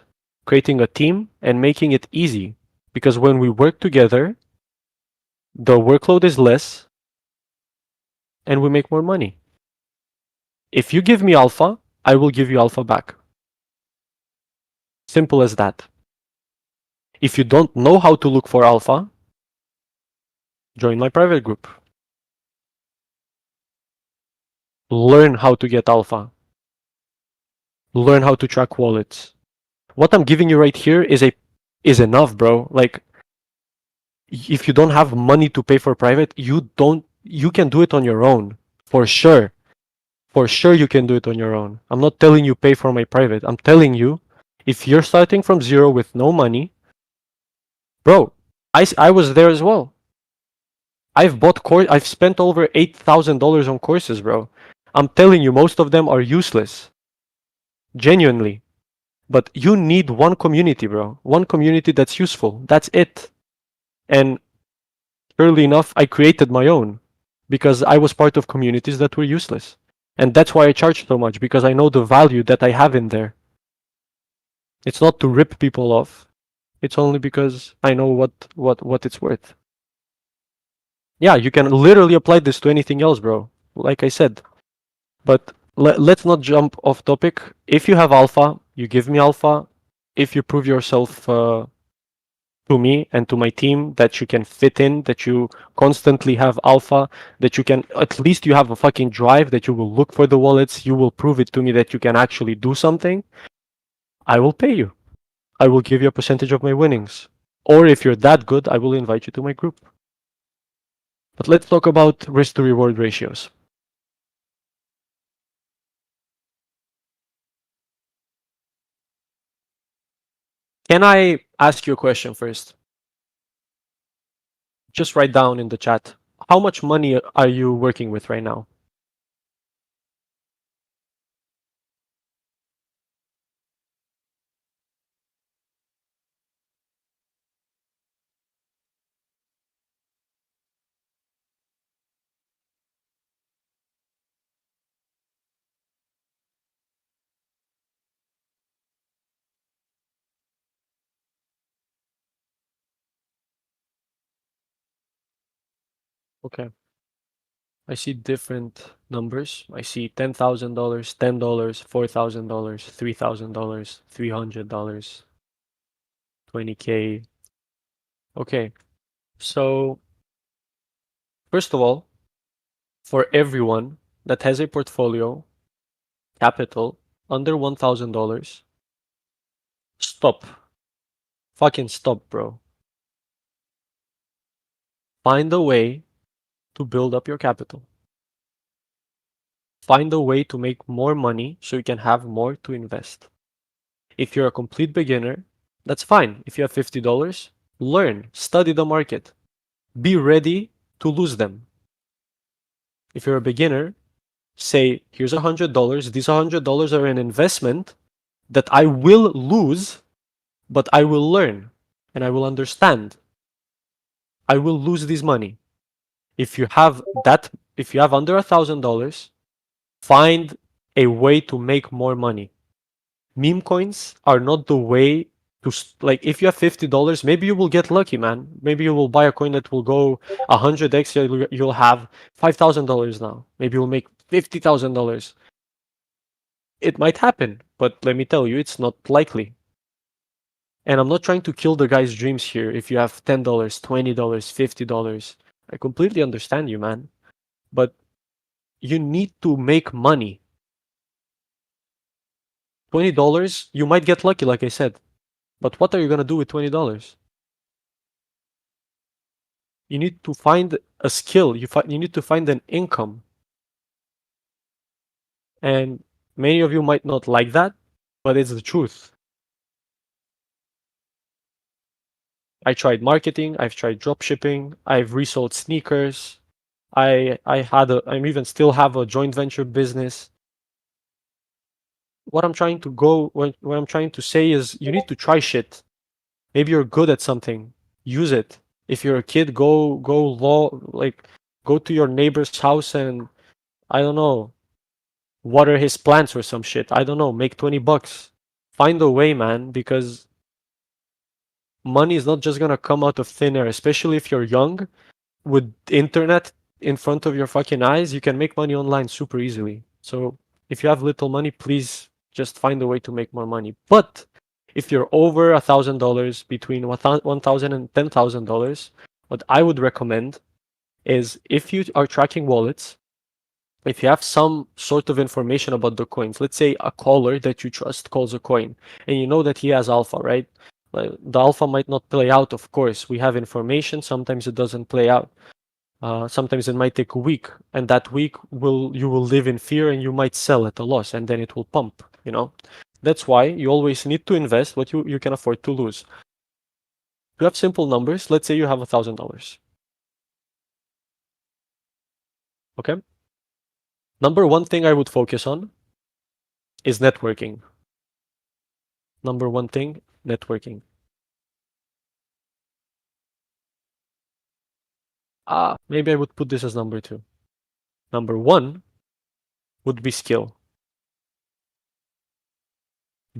Creating a team and making it easy. Because when we work together, the workload is less and we make more money. If you give me alpha, I will give you alpha back. Simple as that. If you don't know how to look for alpha, join my private group. Learn how to get alpha. Learn how to track wallets. What I'm giving you right here is enough, bro. Like, if you don't have money to pay for private, you can do it on your own. For sure. For sure you can do it on your own. I'm not telling you pay for my private. I'm telling you, if you're starting from zero with no money, bro, I was there as well. I've spent over $8,000 on courses, bro. I'm telling you, most of them are useless. Genuinely. But you need one community, bro. One community that's useful. That's it. And surely enough, I created my own because I was part of communities that were useless. And that's why I charge so much, because I know the value that I have in there. It's not to rip people off. It's only because I know what it's worth. Yeah, you can literally apply this to anything else, bro. Like I said. But let's not jump off topic. If you have alpha, you give me alpha. If you prove yourself to me and to my team that you can fit in, that you constantly have alpha, that you can at least you have a fucking drive, that you will look for the wallets, you will prove it to me that you can actually do something, I will pay you. I will give you a percentage of my winnings. Or if you're that good, I will invite you to my group. But let's talk about risk to reward ratios. Can I ask you a question first? Just write down in the chat. How much money are you working with right now? Okay. I see different numbers. I see $10,000, $10, $4,000, $3,000, $300, 20K. Okay. So, first of all, for everyone that has a portfolio capital under $1,000, stop. Fucking stop, bro. Find a way to build up your capital. Find a way to make more money so you can have more to invest. If you're a complete beginner, that's fine. If you have $50, learn, study the market, be ready to lose them. If you're a beginner, say, here's $100. These $100 are an investment that I will lose, but I will learn and I will understand. I will lose this money. If you have that, if you have under $1,000, find a way to make more money. Meme coins are not the way to like if you have $50, maybe you will get lucky, man. Maybe you will buy a coin that will go 100x. You'll have $5,000 now. Maybe you'll make $50,000. It might happen, but let me tell you, it's not likely. And I'm not trying to kill the guy's dreams here. If you have $10, $20, $50, I completely understand you, man. But you need to make money. $20, you might get lucky, like I said. But what are you gonna do with $20? You need to find a skill. You need to find an income. And many of you might not like that, but it's the truth. I tried marketing, I've tried drop shipping, I've resold sneakers. I'm even still have a joint venture business. What I'm trying to say is you need to try shit. Maybe you're good at something. Use it. If you're a kid, go to your neighbor's house and I don't know, water his plants or some shit. I don't know, make 20 bucks. Find a way, man, because money is not just gonna come out of thin air, especially if you're young. With internet in front of your fucking eyes, you can make money online super easily. So if you have little money, please just find a way to make more money. But if you're over $1,000, between 1,000 and $10,000, what I would recommend is if you are tracking wallets, if you have some sort of information about the coins, let's say a caller that you trust calls a coin, and you know that he has alpha, right? The alpha might not play out, of course. We have information. Sometimes it doesn't play out. Sometimes it might take a week, and that week you will live in fear, and you might sell at a loss, and then it will pump. You know, that's why you always need to invest what you can afford to lose. You have simple numbers. Let's say you have $1,000. Okay. Number one thing I would focus on is networking. Number one thing, networking. Maybe I would put this as number two. Number one would be skill.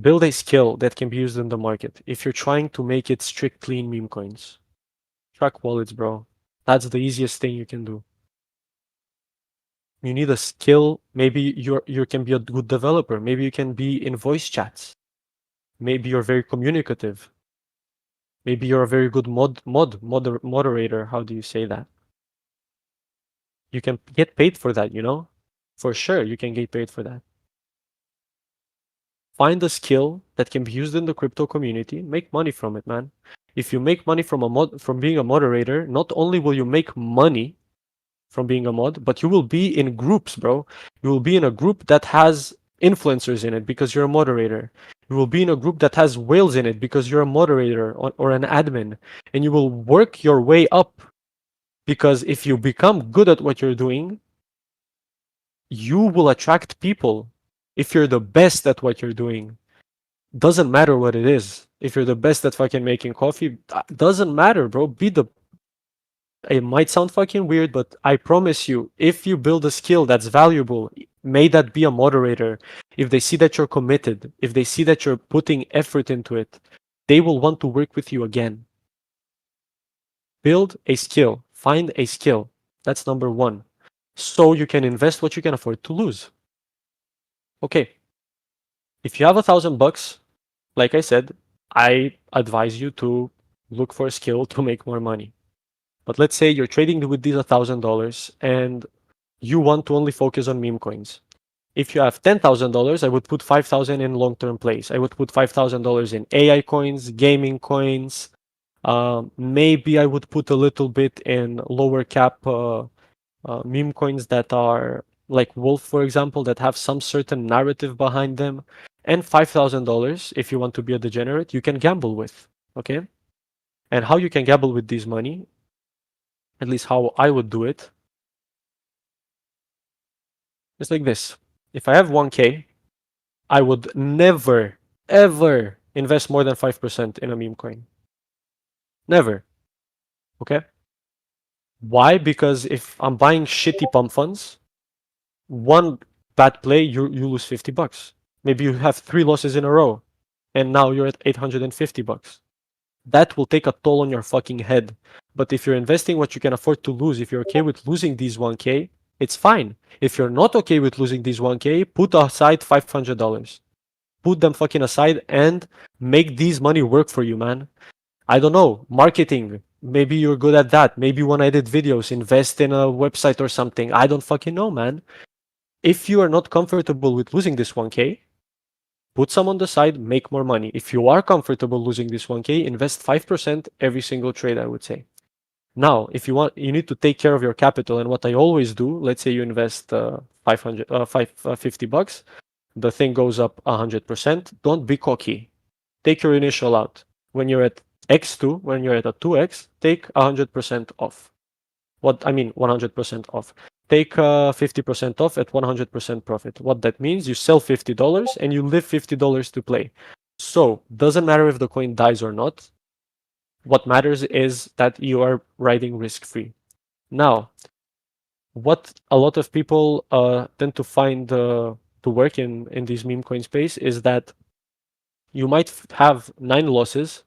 Build a skill that can be used in the market. If you're trying to make it strictly in meme coins, track wallets, bro. That's the easiest thing you can do. You need a skill. Maybe you can be a good developer. Maybe you can be in voice chats. Maybe you're very communicative. Maybe you're a very good moderator. How do you say that? You can get paid for that, you know? For sure, you can get paid for that. Find a skill that can be used in the crypto community, make money from it, man. If you make money from being a moderator, not only will you make money from being a mod, but you will be in groups, bro. You will be in a group that has influencers in it because you're a moderator. You will be in a group that has whales in it because you're a moderator or an admin. And you will work your way up because if you become good at what you're doing, you will attract people. If you're the best at what you're doing, doesn't matter what it is. If you're the best at fucking making coffee, doesn't matter, bro. Be the It might sound fucking weird, but I promise you, if you build a skill that's valuable, may that be a moderator, if they see that you're committed, if they see that you're putting effort into it, they will want to work with you again. Build a skill, find a skill. That's number one. So you can invest what you can afford to lose. Okay, if you have $1,000, like I said, I advise you to look for a skill to make more money. But let's say you're trading with these $1,000 and you want to only focus on meme coins. If you have $10,000, I would put 5,000 in long-term plays. I would put $5,000 in AI coins, gaming coins. Maybe I would put a little bit in lower cap meme coins that are like Wolf, for example, that have some certain narrative behind them. And $5,000, if you want to be a degenerate, you can gamble with. Okay? And how you can gamble with this money, at least how I would do it, is like this. If I have 1K, I would never, ever invest more than 5% in a meme coin. Never. Okay? Why? Because if I'm buying shitty pump funds, one bad play, you lose $50. Maybe you have 3 losses in a row, and now you're at $850. That will take a toll on your fucking head. But if you're investing what you can afford to lose, if you're okay with losing these 1K, it's fine. If you're not okay with losing these 1K, put aside $500. Put them fucking aside and make these money work for you, man. I don't know, marketing. Maybe you're good at that. Maybe you want to edit videos, invest in a website or something. I don't fucking know, man. If you are not comfortable with losing this 1K, put some on the side, make more money. If you are comfortable losing this 1K, invest 5% every single trade, I would say. Now, if you want, you need to take care of your capital. And what I always do, let's say you invest 50 bucks, the thing goes up 100%. Don't be cocky. Take your initial out. When you're at X2, when you're at a 2X, take 100% off. What I mean, 100% off. Take 50% off at 100% profit. What that means, you sell $50 and you leave $50 to play. So, doesn't matter if the coin dies or not. What matters is that you are riding risk free. Now, what a lot of people tend to find to work in this meme coin space is that you might have 9 losses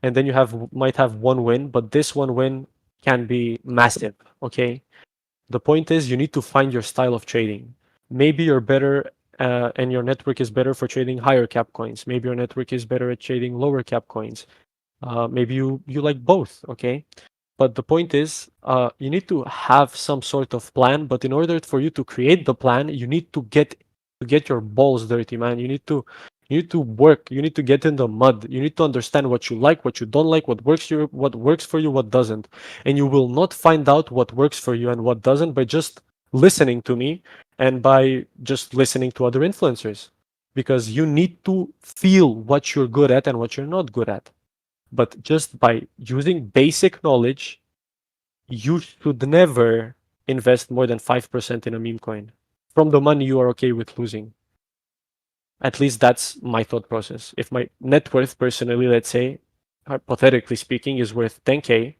and then you might have 1 win, but this 1 win can be massive. Okay, the point is you need to find your style of trading. Maybe you're better and your network is better for trading higher cap coins. Maybe your network is better at trading lower cap coins. Maybe you like both. Okay, but the point is, you need to have some sort of plan. But in order for you to create the plan, you need to get your balls dirty, man. You need to work. You need to get in the mud. You need to understand what you like, what you don't like, what works for you, what doesn't. And you will not find out what works for you and what doesn't by just listening to me and by just listening to other influencers. Because you need to feel what you're good at and what you're not good at. But just by using basic knowledge, you should never invest more than 5% in a meme coin from the money you are okay with losing. At least that's my thought process. If my net worth personally, let's say, hypothetically speaking, is worth 10K,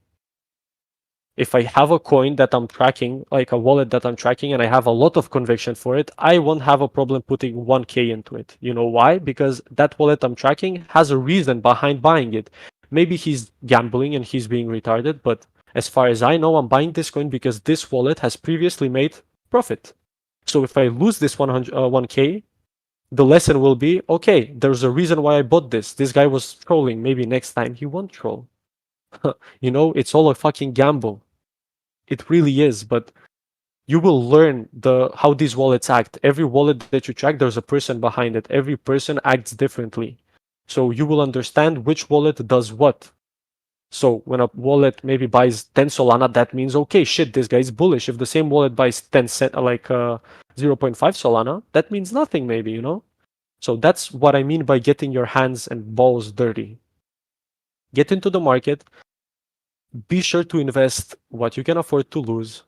If I have a coin that I'm tracking, like a wallet that I'm tracking, and I have a lot of conviction for it, I won't have a problem putting 1K into it. You know why? Because that wallet I'm tracking has a reason behind buying it. Maybe he's gambling and he's being retarded, but as far as I know, I'm buying this coin because this wallet has previously made profit. So if I lose this 1K, the lesson will be, okay, there's a reason why I bought this. This guy was trolling. Maybe next time he won't troll. You know, it's all a fucking gamble. It really is, but you will learn how these wallets act. Every wallet that you track, there's a person behind it. Every person acts differently. So you will understand which wallet does what. So when a wallet maybe buys 10 Solana, that means, okay, shit, this guy's bullish. If the same wallet buys 10 cent, like 0.5 Solana, that means nothing maybe, you know? So that's what I mean by getting your hands and balls dirty. Get into the market, be sure to invest what you can afford to lose,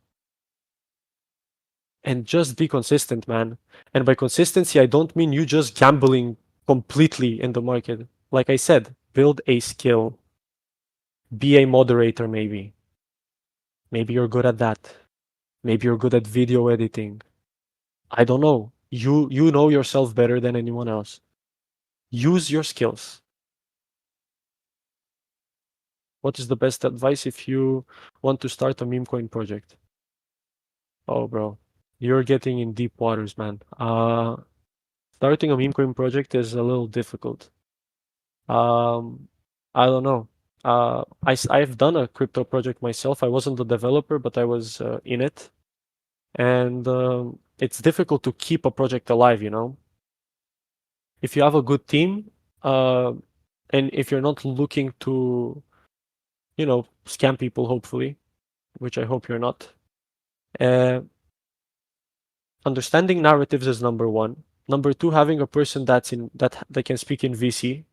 and just be consistent, man. And by consistency, I don't mean you just gambling completely in the market. Like I said, build a skill, be a moderator, maybe. Maybe you're good at that. Maybe you're good at video editing. I don't know. You know yourself better than anyone else. Use your skills. What is the best advice if you want to start a meme coin project? Oh, bro, you're getting in deep waters, man. Starting a meme coin project is a little difficult. Um, I don't know. I've done a crypto project myself. I wasn't the developer, but I was in it, and it's difficult to keep a project alive. You know, if you have a good team, uh, and if you're not looking to, you know, scam people, hopefully, which I hope you're not. Uh, Understanding narratives is number one. Number two, having a person that can speak in VC.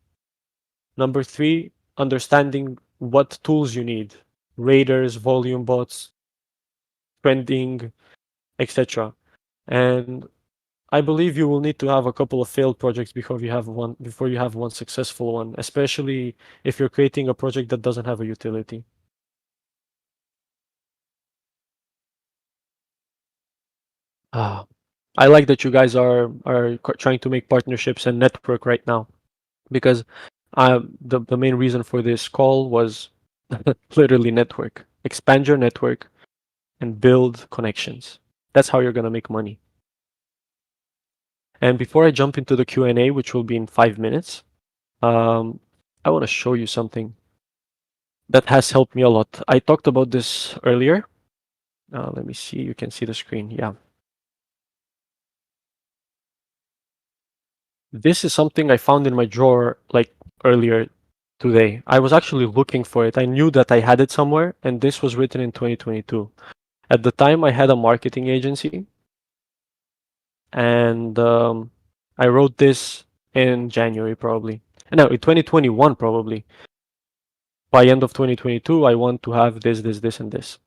Number three, understanding what tools you need: raiders, volume bots, trending, etc. And I believe you will need to have a couple of failed projects before you have one successful one, especially if you're creating a project that doesn't have a utility. Ah, I like that you guys are trying to make partnerships and network right now, because the main reason for this call was literally network. Expand your network and build connections. That's how you're gonna make money. And before I jump into the Q&A, which will be in 5 minutes, um, I want to show you something that has helped me a lot. I talked about this earlier. Let me see. You can see the screen. Yeah. This is something I found in my drawer like earlier today. I was actually looking for it. I knew that I had it somewhere, and this was written in 2022. At the time, I had a marketing agency, and I wrote this in January probably. No, in 2021 probably. By end of 2022, I want to have this, and this.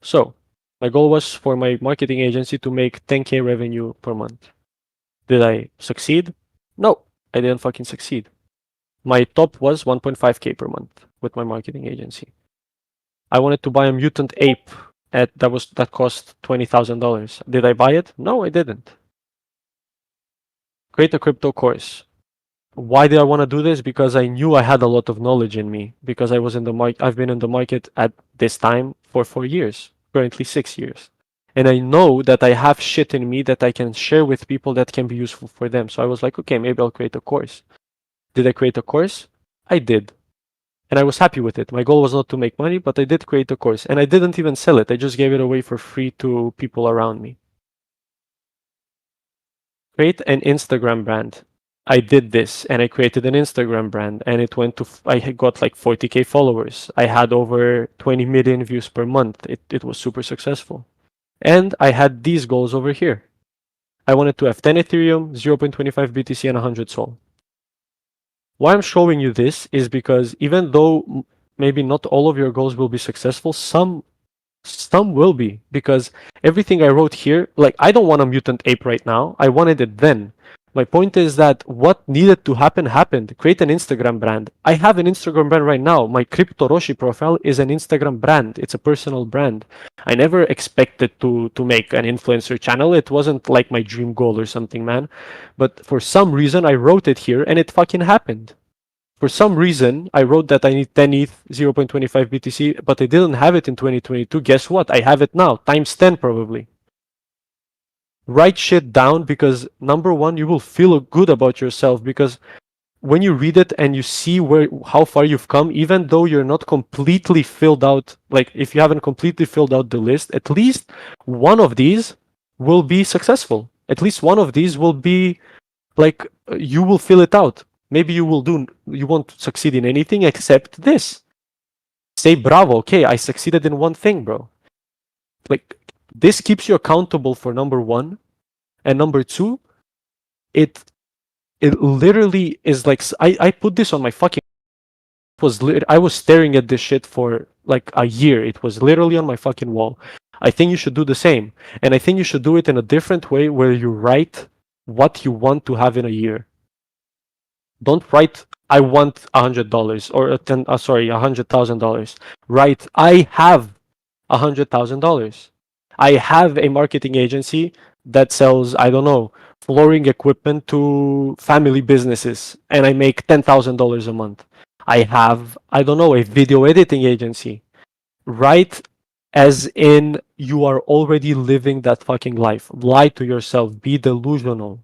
So my goal was for my marketing agency to make 10K revenue per month. Did I succeed? No, I didn't fucking succeed. My top was 1.5K per month with my marketing agency. I wanted to buy a mutant ape that cost $20,000. Did I buy it? No, I didn't. Create a crypto course. Why did I want to do this? Because I knew I had a lot of knowledge in me. Because I was in the market. I've been in the market at this time for 4 years, currently 6 years, and I know that I have shit in me that I can share with people that can be useful for them. So I was like, okay, maybe I'll create a course. Did I create a course? I did, and I was happy with it. My goal was not to make money, but I did create a course, and I didn't even sell it. I just gave it away for free to people around me. Create an Instagram brand. I did this and I created an Instagram brand, and it went to, I had got like 40K followers. I had over 20 million views per month. It was super successful. And I had these goals over here. I wanted to have 10 Ethereum, 0.25 BTC, and 100 Sol. Why I'm showing you this is because even though maybe not all of your goals will be successful, some will be, because everything I wrote here, like I don't want a mutant ape right now. I wanted it then. My point is that what needed to happen happened. Create an Instagram brand. I have an Instagram brand right now. My Crypto Roshi profile is an Instagram brand. It's a personal brand. I never expected to make an influencer channel. It wasn't like my dream goal or something, man. But for some reason, I wrote it here and it fucking happened. For some reason, I wrote that I need 10 ETH, 0.25 BTC, but I didn't have it in 2022. Guess what? I have it now, times 10 probably. Write shit down because number one, you will feel good about yourself because when you read it and you see where how far you've come, even though you're not completely filled out, like if you haven't completely filled out the list, at least one of these will be successful. At least one of these will be like you will fill it out. Maybe you won't succeed in anything except this. Say bravo, okay, I succeeded in one thing, bro. Like this keeps you accountable for number one, and number two, it it literally is like I put this on my fucking I was staring at this shit for like a year. It was literally on my fucking wall. I think you should do the same, and I think you should do it in a different way where you write what you want to have in a year. Don't write I want $100 or sorry, $100,000. Write I have $100,000. I have a marketing agency that sells, I don't know, flooring equipment to family businesses, and I make $10,000 a month. I have, I don't know, a video editing agency. Write as in you are already living that fucking life. Lie to yourself. Be delusional.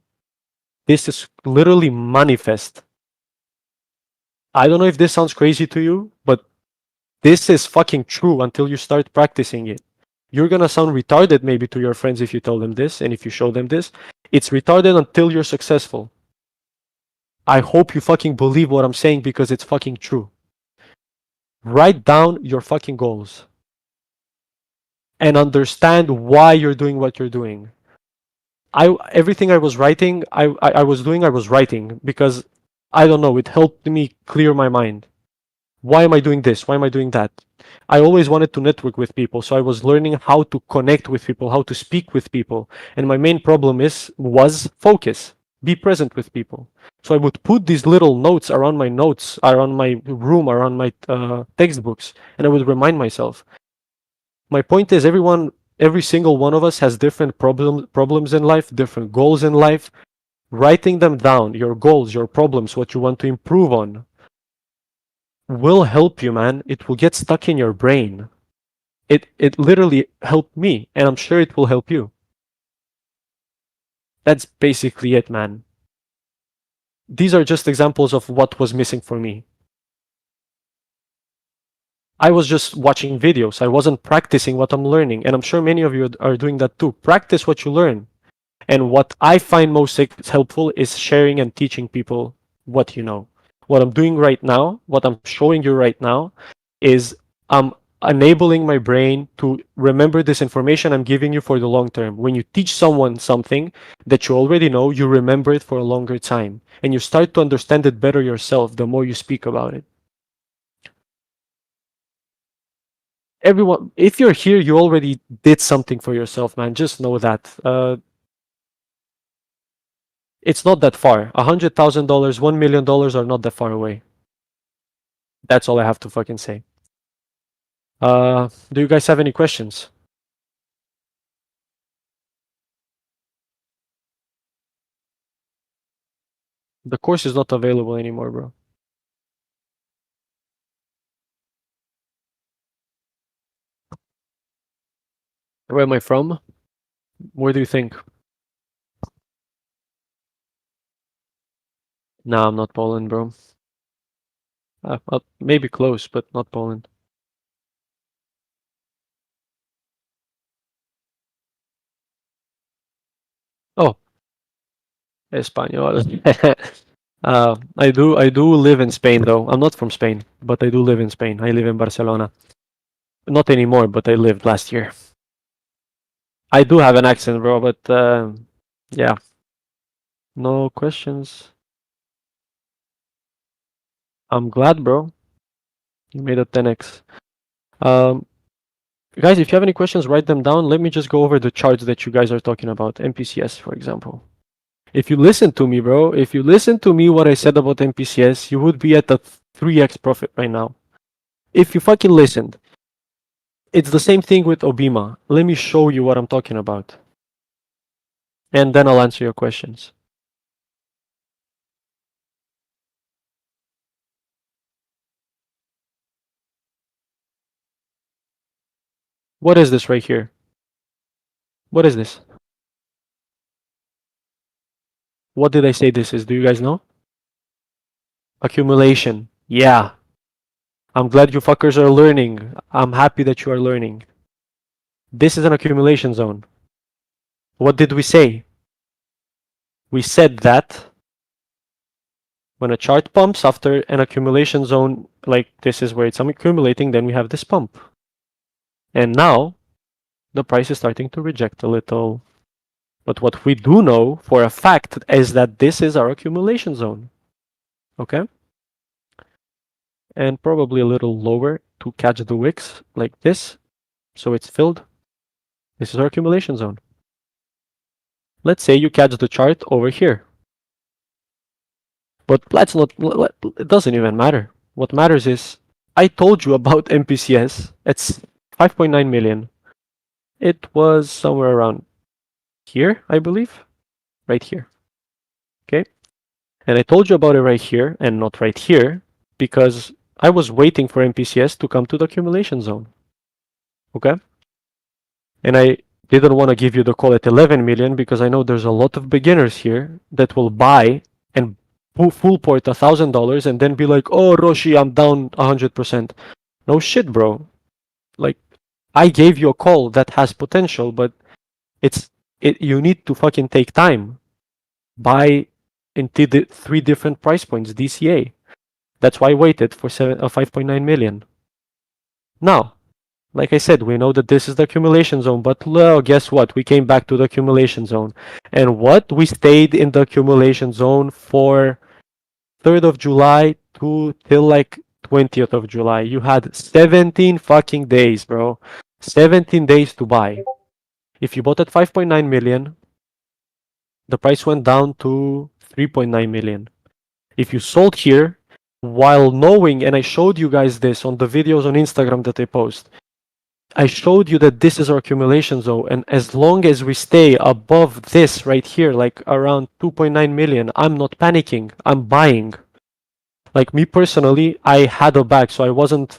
This is literally manifest. I don't know if this sounds crazy to you, but this is fucking true until you start practicing it. You're gonna sound retarded maybe to your friends if you tell them this and if you show them this. It's retarded until you're successful. I hope you fucking believe what I'm saying because it's fucking true. Write down your fucking goals and understand why you're doing what you're doing. Everything I was writing, I was doing, I was writing because I don't know, it helped me clear my mind. Why am I doing this? Why am I doing that? I always wanted to network with people, so I was learning how to connect with people, how to speak with people. And my main problem was focus. Be present with people. So I would put these little notes, around my room, around my textbooks, and I would remind myself. My point is, every single one of us has different problems in life, different goals in life. Writing them down, your goals, your problems, what you want to improve on, will help you, man. It will get stuck in your brain. It literally helped me, and I'm sure it will help you. That's basically it, man. These are just examples of what was missing for me. I was just watching videos. I wasn't practicing what I'm learning, and I'm sure many of you are doing that too. Practice what you learn. And what I find most helpful is sharing and teaching people what you know. What I'm doing right now, what I'm showing you right now, is I'm enabling my brain to remember this information I'm giving you for the long term. When you teach someone something that you already know, you remember it for a longer time. And you start to understand it better yourself the more you speak about it. Everyone, if you're here, you already did something for yourself, man. Just know that. It's not that far. $100,000, $1 million are not that far away. That's all I have to fucking say. Do you guys have any questions? The course is not available anymore, bro. Where am I from? Where do you think? Nah, I'm not Poland, bro. Maybe close, but not Poland. Oh, Espanol. I do live in Spain though. I'm not from Spain, but I do live in Spain. I live in Barcelona. Not anymore, but I lived last year. I do have an accent, bro, but yeah. No questions. I'm glad, bro. You made a 10x. Um, guys, if you have any questions, write them down. Let me just go over the charts that you guys are talking about. MPCS, for example. If you listen to me, bro, if you listen to me what I said about MPCS, you would be at a 3x profit right now. If you fucking listened. It's the same thing with Obima. Let me show you what I'm talking about. And then I'll answer your questions. What is this right here? What is this? What did I say this is? Do you guys know? Accumulation. Yeah. I'm glad you fuckers are learning. I'm happy that you are learning. This is an accumulation zone. What did we say? We said that when a chart pumps after an accumulation zone, like this is where it's accumulating, then we have this pump. And now the price is starting to reject a little. But what we do know for a fact is that this is our accumulation zone. Okay? And probably a little lower to catch the wicks like this. So it's filled. This is our accumulation zone. Let's say you catch the chart over here. But let's not, it doesn't even matter. What matters is I told you about MPCS. It's 5.9 million. It was somewhere around here, I believe. Right here. Okay? And I told you about it right here and not right here because I was waiting for MPCS to come to the accumulation zone. Okay? And I didn't want to give you the call at 11 million because I know there's a lot of beginners here that will buy and full port $1,000 and then be like, oh, Roshi, I'm down 100%. No shit, bro. Like, I gave you a call that has potential, but you need to fucking take time. Buy into the 3 different price points, DCA. That's why I waited for 5.9 million. Now, like I said, we know that this is the accumulation zone, but well, guess what? We came back to the accumulation zone. And what? We stayed in the accumulation zone for 3rd of July till like 20th of July. You had 17 fucking days, bro. 17 days to buy. If you bought at 5.9 million, the price went down to 3.9 million. If you sold here, while knowing, and I showed you guys this on the videos on Instagram that I post, I showed you that this is our accumulation zone, and as long as we stay above this right here, like around 2.9 million, I'm not panicking. I'm buying. Like me personally, I had a bag, so I wasn't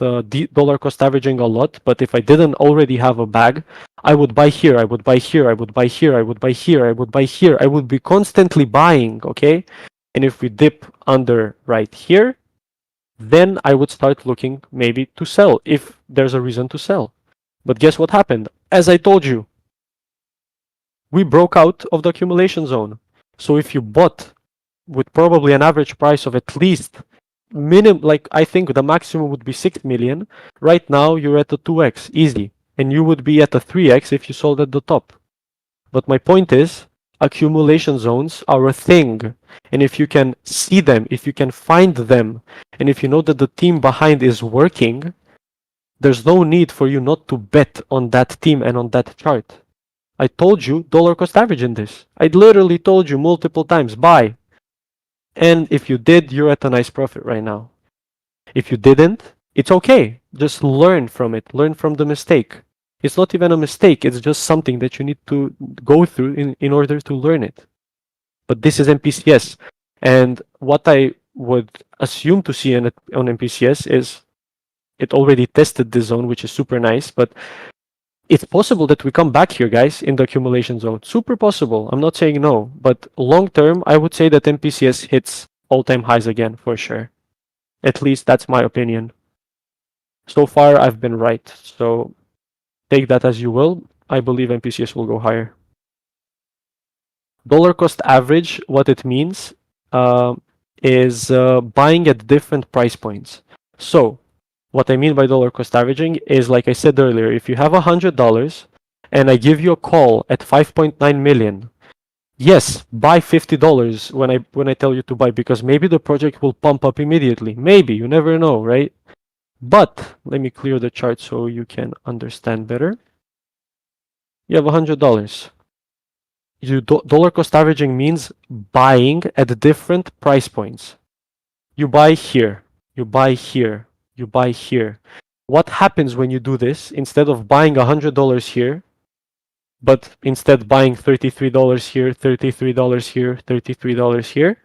dollar cost averaging a lot. But if I didn't already have a bag, I would buy here, I would buy here, I would buy here, I would buy here, I would buy here. I would be constantly buying, okay? And if we dip under right here, then I would start looking maybe to sell if there's a reason to sell. But guess what happened? As I told you, we broke out of the accumulation zone. So if you bought with probably an average price of at least minimum, like I think the maximum would be 6 million, right now you're at a 2x, easy. And you would be at a 3x if you sold at the top. But my point is, accumulation zones are a thing. And if you can see them, if you can find them, and if you know that the team behind is working, there's no need for you not to bet on that team and on that chart. I told you dollar cost average in this. I literally told you multiple times, buy. And if you did, you're at a nice profit right now. If you didn't, it's okay. Just learn from it. Learn from the mistake. It's not even a mistake. It's just something that you need to go through in order to learn it. But this is MPCS. And what I would assume to see on MPCS is it already tested this zone, which is super nice. But it's possible that we come back here, guys, in the accumulation zone. Super possible. I'm not saying no. But long term, I would say that MPCS hits all-time highs again, for sure. At least that's my opinion. So far, I've been right. So take that as you will. I believe MPCS will go higher. Dollar cost average, what it means is buying at different price points. So what I mean by dollar cost averaging is, like I said earlier, if you have $100 and I give you a call at 5.9 million, yes, buy $50 when I tell you to buy, because maybe the project will pump up immediately. Maybe, you never know, right? But let me clear the chart so you can understand better. You have $100. dollar cost averaging means buying at different price points. You buy here, you buy here, you buy here. What happens when you do this? Instead of buying $100 here, but instead buying $33 here, $33 here, $33 here,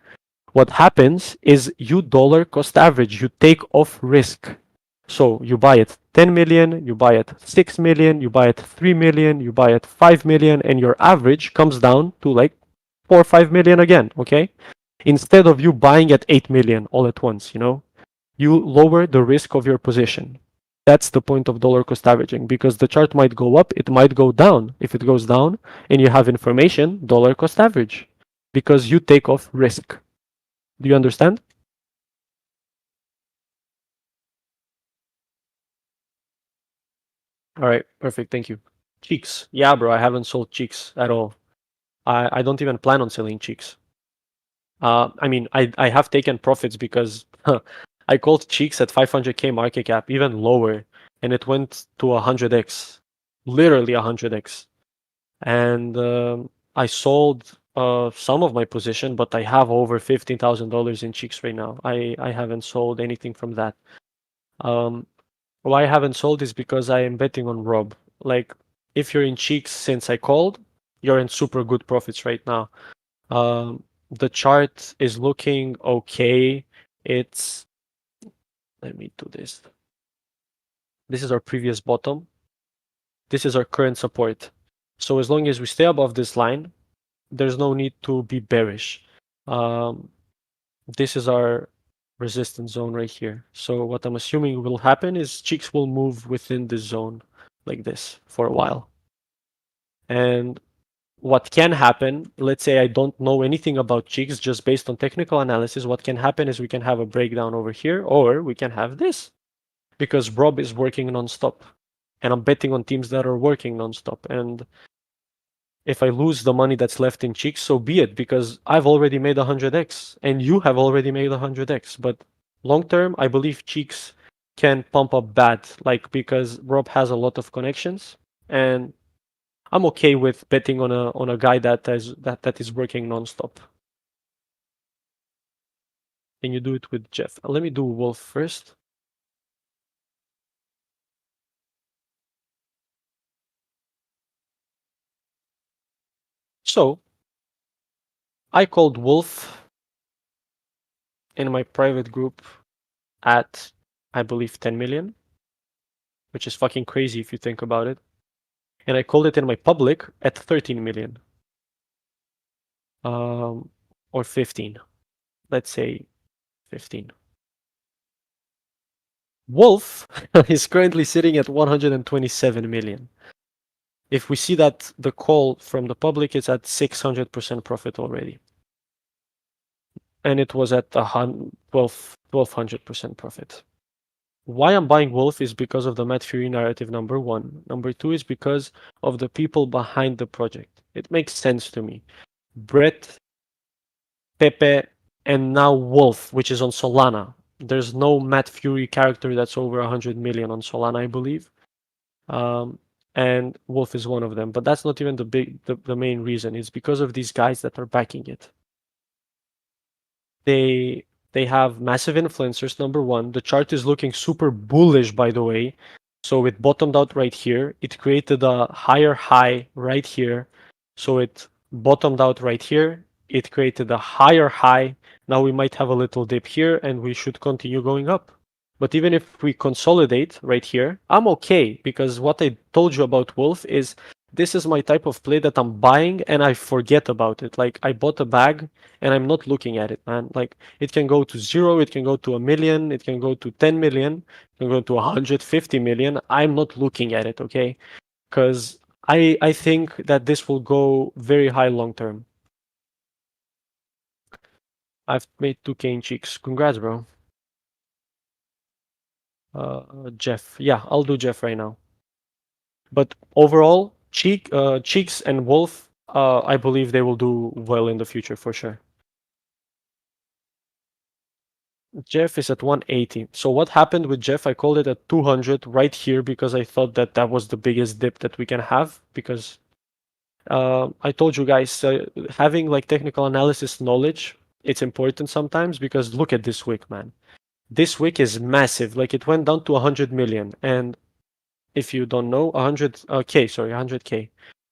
what happens is you dollar cost average, you take off risk. So you buy it 10 million, you buy it 6 million, you buy it 3 million, you buy it 5 million, and your average comes down to like 4 or 5 million again, okay? Instead of you buying at 8 million all at once, you lower the risk of your position. That's the point of dollar cost averaging because the chart might go up, it might go down. If it goes down and you have information, dollar cost average because you take off risk. Do you understand? All right, perfect. Thank you. Cheeks. Yeah, bro, I haven't sold cheeks at all. I don't even plan on selling cheeks. I mean, I have taken profits because I called cheeks at 500k market cap, even lower, and it went to 100x, literally 100x. And I sold some of my position, but I have over $15,000 in cheeks right now. I haven't sold anything from that. Um, why I haven't sold is because I am betting on Rob. Like, if you're in cheeks since I called, you're in super good profits right now. The chart is looking okay. It's Let me do this. This is our previous bottom. This is our current support. So as long as we stay above this line, there's no need to be bearish. Um, this is our resistance zone right here. So what I'm assuming will happen is cheeks will move within this zone like this for a while. And what can happen, let's say I don't know anything about cheeks, just based on technical analysis, what can happen is we can have a breakdown over here, or we can have this. Because Rob is working nonstop. And I'm betting on teams that are working nonstop. And if I lose the money that's left in cheeks, so be it, because I've already made 100x and you have already made 100x. But long term, I believe cheeks can pump up bad, like because Rob has a lot of connections, and I'm okay with betting on a guy that is working nonstop. Can you do it with Jeff? Let me do Wolf first. So I called Wolf in my private group at, I believe, 10 million, which is fucking crazy if you think about it. And I called it in my public at 13 million. Or 15. Let's say 15. Wolf is currently sitting at 127 million. If we see that the call from the public is at 600% profit already. And it was at 1200% profit. Why I'm buying Wolf is because of the Matt Fury narrative, number one. Number two is because of the people behind the project. It makes sense to me. Brett, Pepe, and now Wolf, which is on Solana. There's no Matt Fury character that's over 100 million on Solana, I believe. And Wolf is one of them. But that's not even the main reason. It's because of these guys that are backing it. They have massive influencers, number one. The chart is looking super bullish, by the way. So it bottomed out right here. It created a higher high right here. So it bottomed out right here. It created a higher high. Now we might have a little dip here and we should continue going up. But even if we consolidate right here, I'm okay because what I told you about Wolf is this is my type of play that I'm buying and I forget about it. Like I bought a bag and I'm not looking at it, man. Like it can go to 0, it can go to 1 million, it can go to 10 million, it can go to 150 million. I'm not looking at it, okay? Because I think that this will go very high long term. I've made 2k in cheeks. Congrats, bro. Jeff. Yeah, I'll do Jeff right now. But overall, Cheeks and Wolf, I believe they will do well in the future for sure. Jeff is at 180. So what happened with Jeff? I called it at 200 right here because I thought that that was the biggest dip that we can have because I told you guys, having like technical analysis knowledge, it's important sometimes because look at this wick, man. This wick is massive. Like it went down to 100 million. And if you don't know, 100 K, sorry, 100K.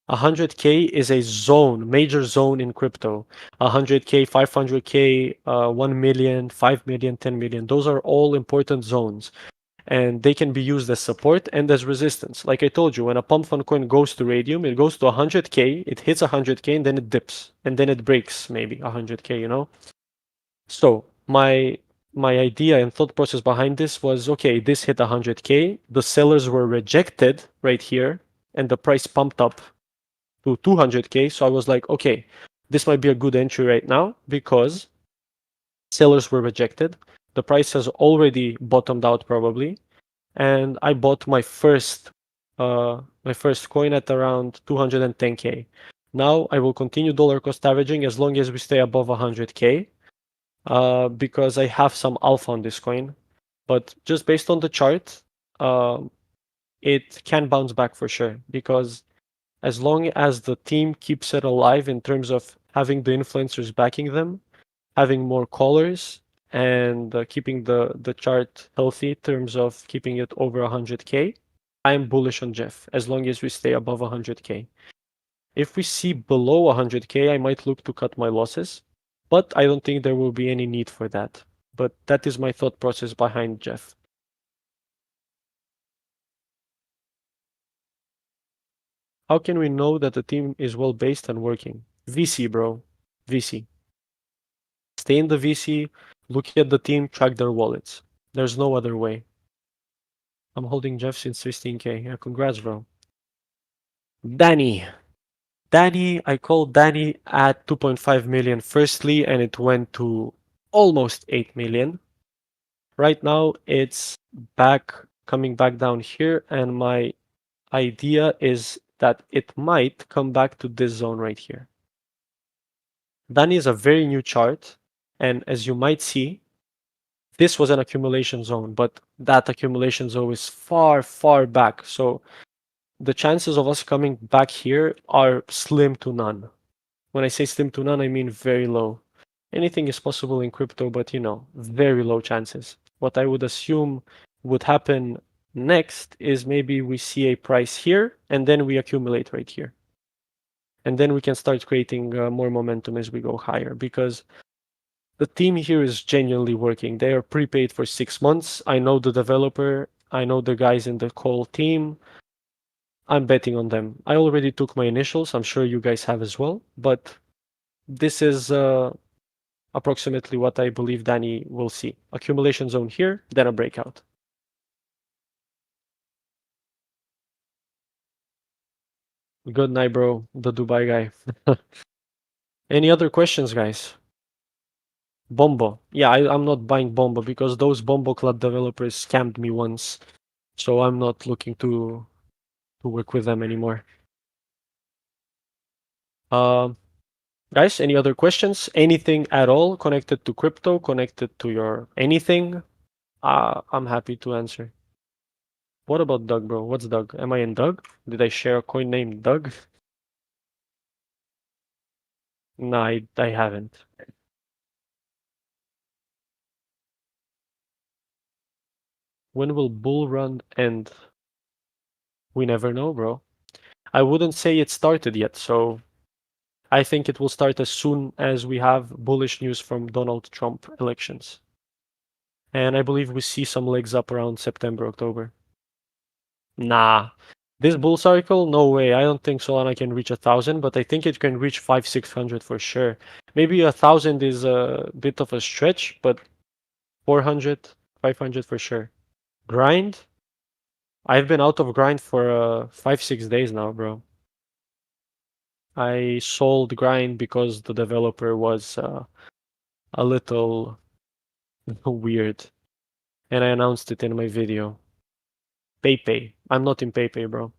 100K is a zone, major zone in crypto. 100K, 500K, 1 million, 5 million, 10 million. Those are all important zones and they can be used as support and as resistance. Like I told you, when a pump fund coin goes to radium, it goes to 100K, it hits 100K, and then it dips, and then it breaks maybe 100K, you know? So my idea and thought process behind this was, okay, this hit 100K, the sellers were rejected right here, and the price pumped up to 200K. So I was like, okay, this might be a good entry right now because sellers were rejected. The price has already bottomed out probably, and I bought my first coin at around 210K. Now I will continue dollar cost averaging as long as we stay above 100K, because I have some alpha on this coin. But just based on the chart, it can bounce back for sure because as long as the team keeps it alive in terms of having the influencers backing them, having more callers, and keeping the chart healthy in terms of keeping it over 100K, I'm bullish on Jeff as long as we stay above 100K. If we see below 100K, I might look to cut my losses, but I don't think there will be any need for that. But that is my thought process behind Jeff. How can we know that the team is well based and working? VC, bro. VC. Stay in the VC, look at the team, track their wallets. There's no other way. I'm holding Jeff since 15K. Yeah, congrats, bro. Danny. I called Danny at 2.5 million firstly, and it went to almost 8 million. Right now, it's back, coming back down here, and my idea is that it might come back to this zone right here. Danny is a very new chart, and as you might see, this was an accumulation zone, but that accumulation zone is far, far back. So the chances of us coming back here are slim to none. When I say slim to none, I mean very low. Anything is possible in crypto, but very low chances. What I would assume would happen next is maybe we see a price here and then we accumulate right here. And then we can start creating more momentum as we go higher because the team here is genuinely working. They are prepaid for 6 months. I know the developer, I know the guys in the call team. I'm betting on them. I already took my initials. I'm sure you guys have as well. But this is approximately what I believe Danny will see. Accumulation zone here, then a breakout. Good night, bro. The Dubai guy. Any other questions, guys? Bombo. Yeah, I'm not buying Bombo because those Bombo Club developers scammed me once. So I'm not looking to work with them anymore. Um, Guys, any other questions? Anything at all connected to crypto, connected to your anything? I'm happy to answer. What about Doug, bro? What's Doug? Am I in Doug? Did I share a coin named Doug? No, I haven't. When will bull run end? We never know, bro. I wouldn't say it started yet, so I think it will start as soon as we have bullish news from Donald Trump elections. And I believe we see some legs up around September, October. Nah. This bull cycle, no way. I don't think Solana can reach 1,000, but I think it can reach 500-600 for sure. Maybe 1,000 is a bit of a stretch, but 400, 500 for sure. Grind? I've been out of grind for 5-6 days now, bro. I sold grind because the developer was a little weird, and I announced it in my video. PayPay. I'm not in PayPay, bro.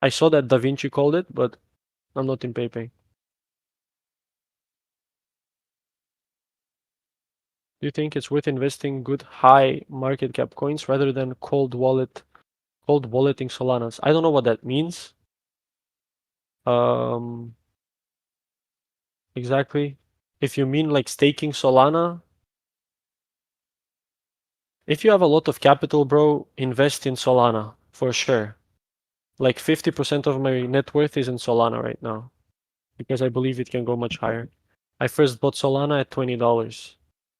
I saw that Da Vinci called it, but I'm not in PayPay. Do you think it's worth investing good high market cap coins rather than cold walleting Solanas? I don't know what that means. exactly. If you mean like staking Solana, if you have a lot of capital, bro, invest in Solana for sure. Like 50% of my net worth is in Solana right now because I believe it can go much higher. I first bought Solana at $20.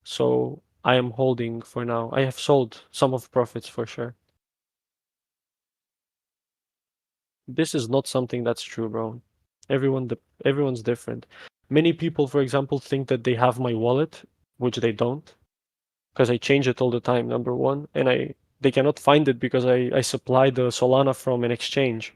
So I am holding for now. I have sold some of profits for sure. This is not something that's true, bro. Everyone's different. Many people, for example, think that they have my wallet, which they don't, because I change it all the time, number one, and they cannot find it because I supply the Solana from an exchange.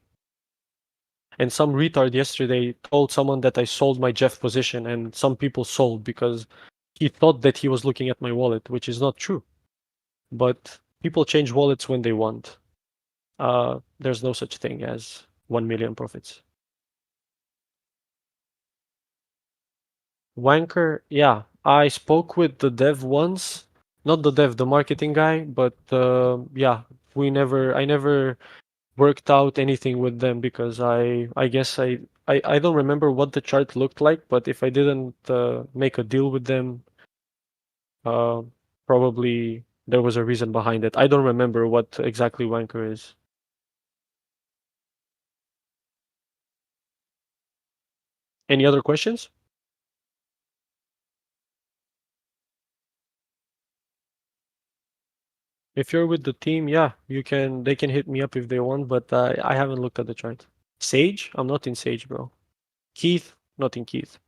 And some retard yesterday told someone that I sold my Jeff position, and some people sold because he thought that he was looking at my wallet, which is not true. But people change wallets when they want. There's no such thing as 1 million profits. Wanker, yeah. I spoke with the dev once. Not the dev, the marketing guy, but yeah, I never worked out anything with them because I guess I don't remember what the chart looked like, but if I didn't make a deal with them, uh, probably there was a reason behind it. I don't remember what exactly Wanker is. Any other questions? If you're with the team, yeah, they can hit me up if they want, but I haven't looked at the chart. Sage? I'm not in Sage, bro. Keith? Not in Keith.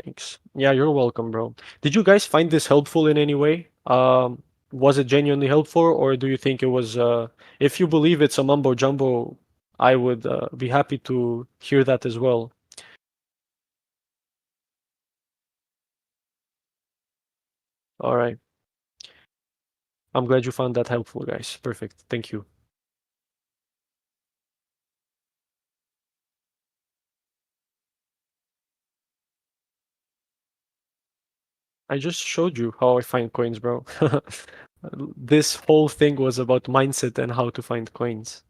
Thanks. Yeah, you're welcome, bro. Did you guys find this helpful in any way? Was it genuinely helpful, or do you think it was, if you believe it's a mumbo jumbo, I would be happy to hear that as well. All right. I'm glad you found that helpful, guys. Perfect. Thank you. I just showed you how I find coins, bro. This whole thing was about mindset and how to find coins.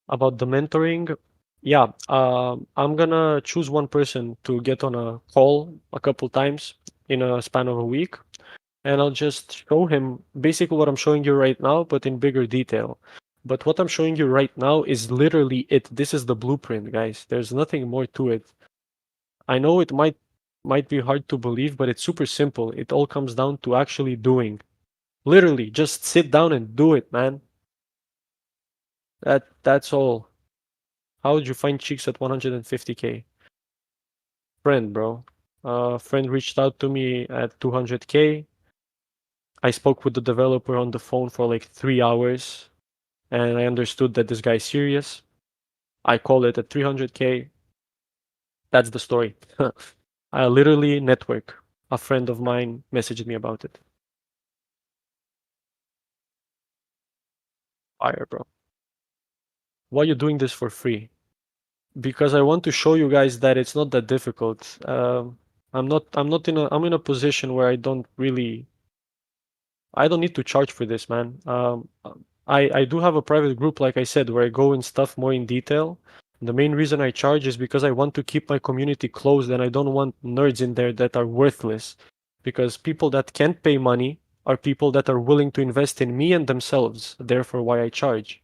About the mentoring, yeah, I'm gonna choose one person to get on a call a couple times in a span of a week, and I'll just show him basically what I'm showing you right now, but in bigger detail. But what I'm showing you right now is literally it. This is the blueprint, guys. There's nothing more to it. I know it might be hard to believe, but it's super simple. It all comes down to actually doing. Literally, just sit down and do it, man. That's all. How would you find chicks at 150K? Friend, bro. Friend reached out to me at 200K. I spoke with the developer on the phone for like 3 hours, and I understood that this guy's serious. I called it at 300K. That's the story. I literally network. A friend of mine messaged me about it. Fire, bro. Why are you doing this for free? Because I want to show you guys that it's not that difficult. I'm in a position where I don't need to charge for this, man. I do have a private group, like I said, where I go in stuff more in detail. The main reason I charge is because I want to keep my community closed and I don't want nerds in there that are worthless. Because people that can't pay money are people that are willing to invest in me and themselves. Therefore, why I charge.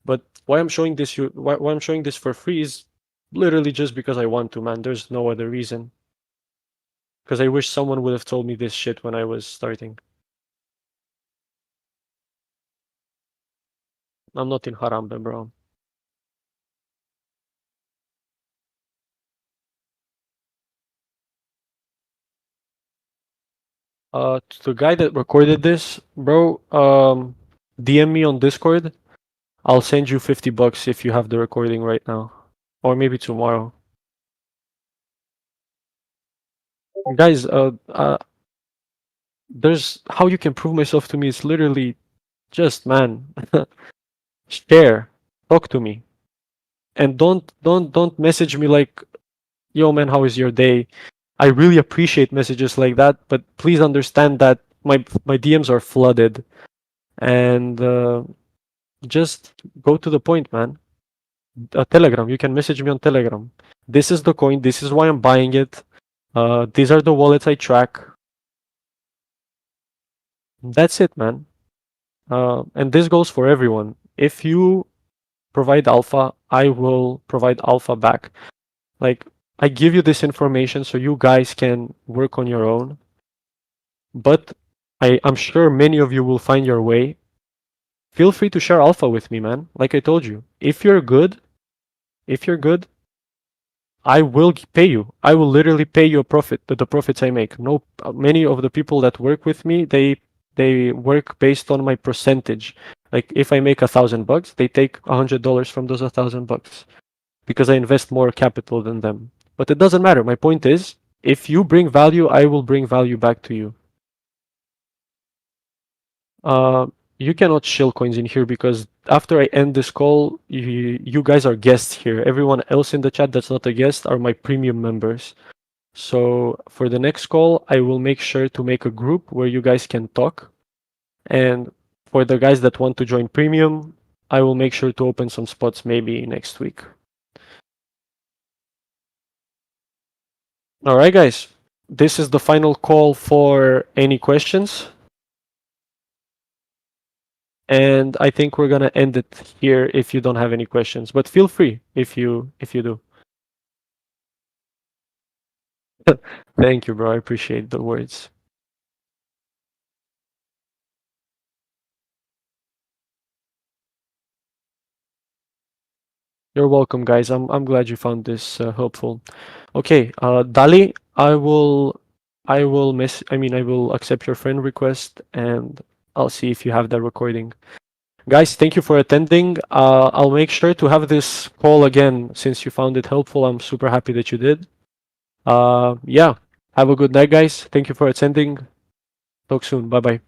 But why I'm showing this for free is literally just because I want to, man. There's no other reason. Because I wish someone would have told me this shit when I was starting. I'm not in Harambe, bro. To the guy that recorded this, bro, DM me on Discord. I'll send you $50 if you have the recording right now, or maybe tomorrow. Guys, there's how you can prove myself to me. It's literally just, man, share, talk to me, and don't message me like, yo, man, how is your day? I really appreciate messages like that, but please understand that my DMs are flooded, and just go to the point, man. Telegram. You can message me on Telegram. This is the coin. This is why I'm buying it. These are the wallets I track. That's it, man. And this goes for everyone. If you provide alpha, I will provide alpha back. Like, I give you this information so you guys can work on your own. But I'm sure many of you will find your way. Feel free to share alpha with me, man. Like I told you, if you're good, I will pay you. I will literally pay you a profit, the profits I make. No, many of the people that work with me, they work based on my percentage. Like if I make $1,000, they take $100 from those $1,000 because I invest more capital than them. But it doesn't matter. My point is, if you bring value, I will bring value back to you. Uh, you cannot shill coins in here because after I end this call, you guys are guests here. Everyone else in the chat that's not a guest are my premium members. So for the next call, I will make sure to make a group where you guys can talk. And for the guys that want to join premium, I will make sure to open some spots maybe next week. All right, guys. This is the final call for any questions. And I think we're gonna end it here if you don't have any questions. But feel free if you do. Thank you, bro. I appreciate the words. You're welcome, guys. I'm glad you found this helpful. Okay, Dali, I will accept your friend request and I'll see if you have that recording. Guys, thank you for attending. I'll make sure to have this call again since you found it helpful. I'm super happy that you did. Yeah, have a good night, guys. Thank you for attending. Talk soon. Bye bye.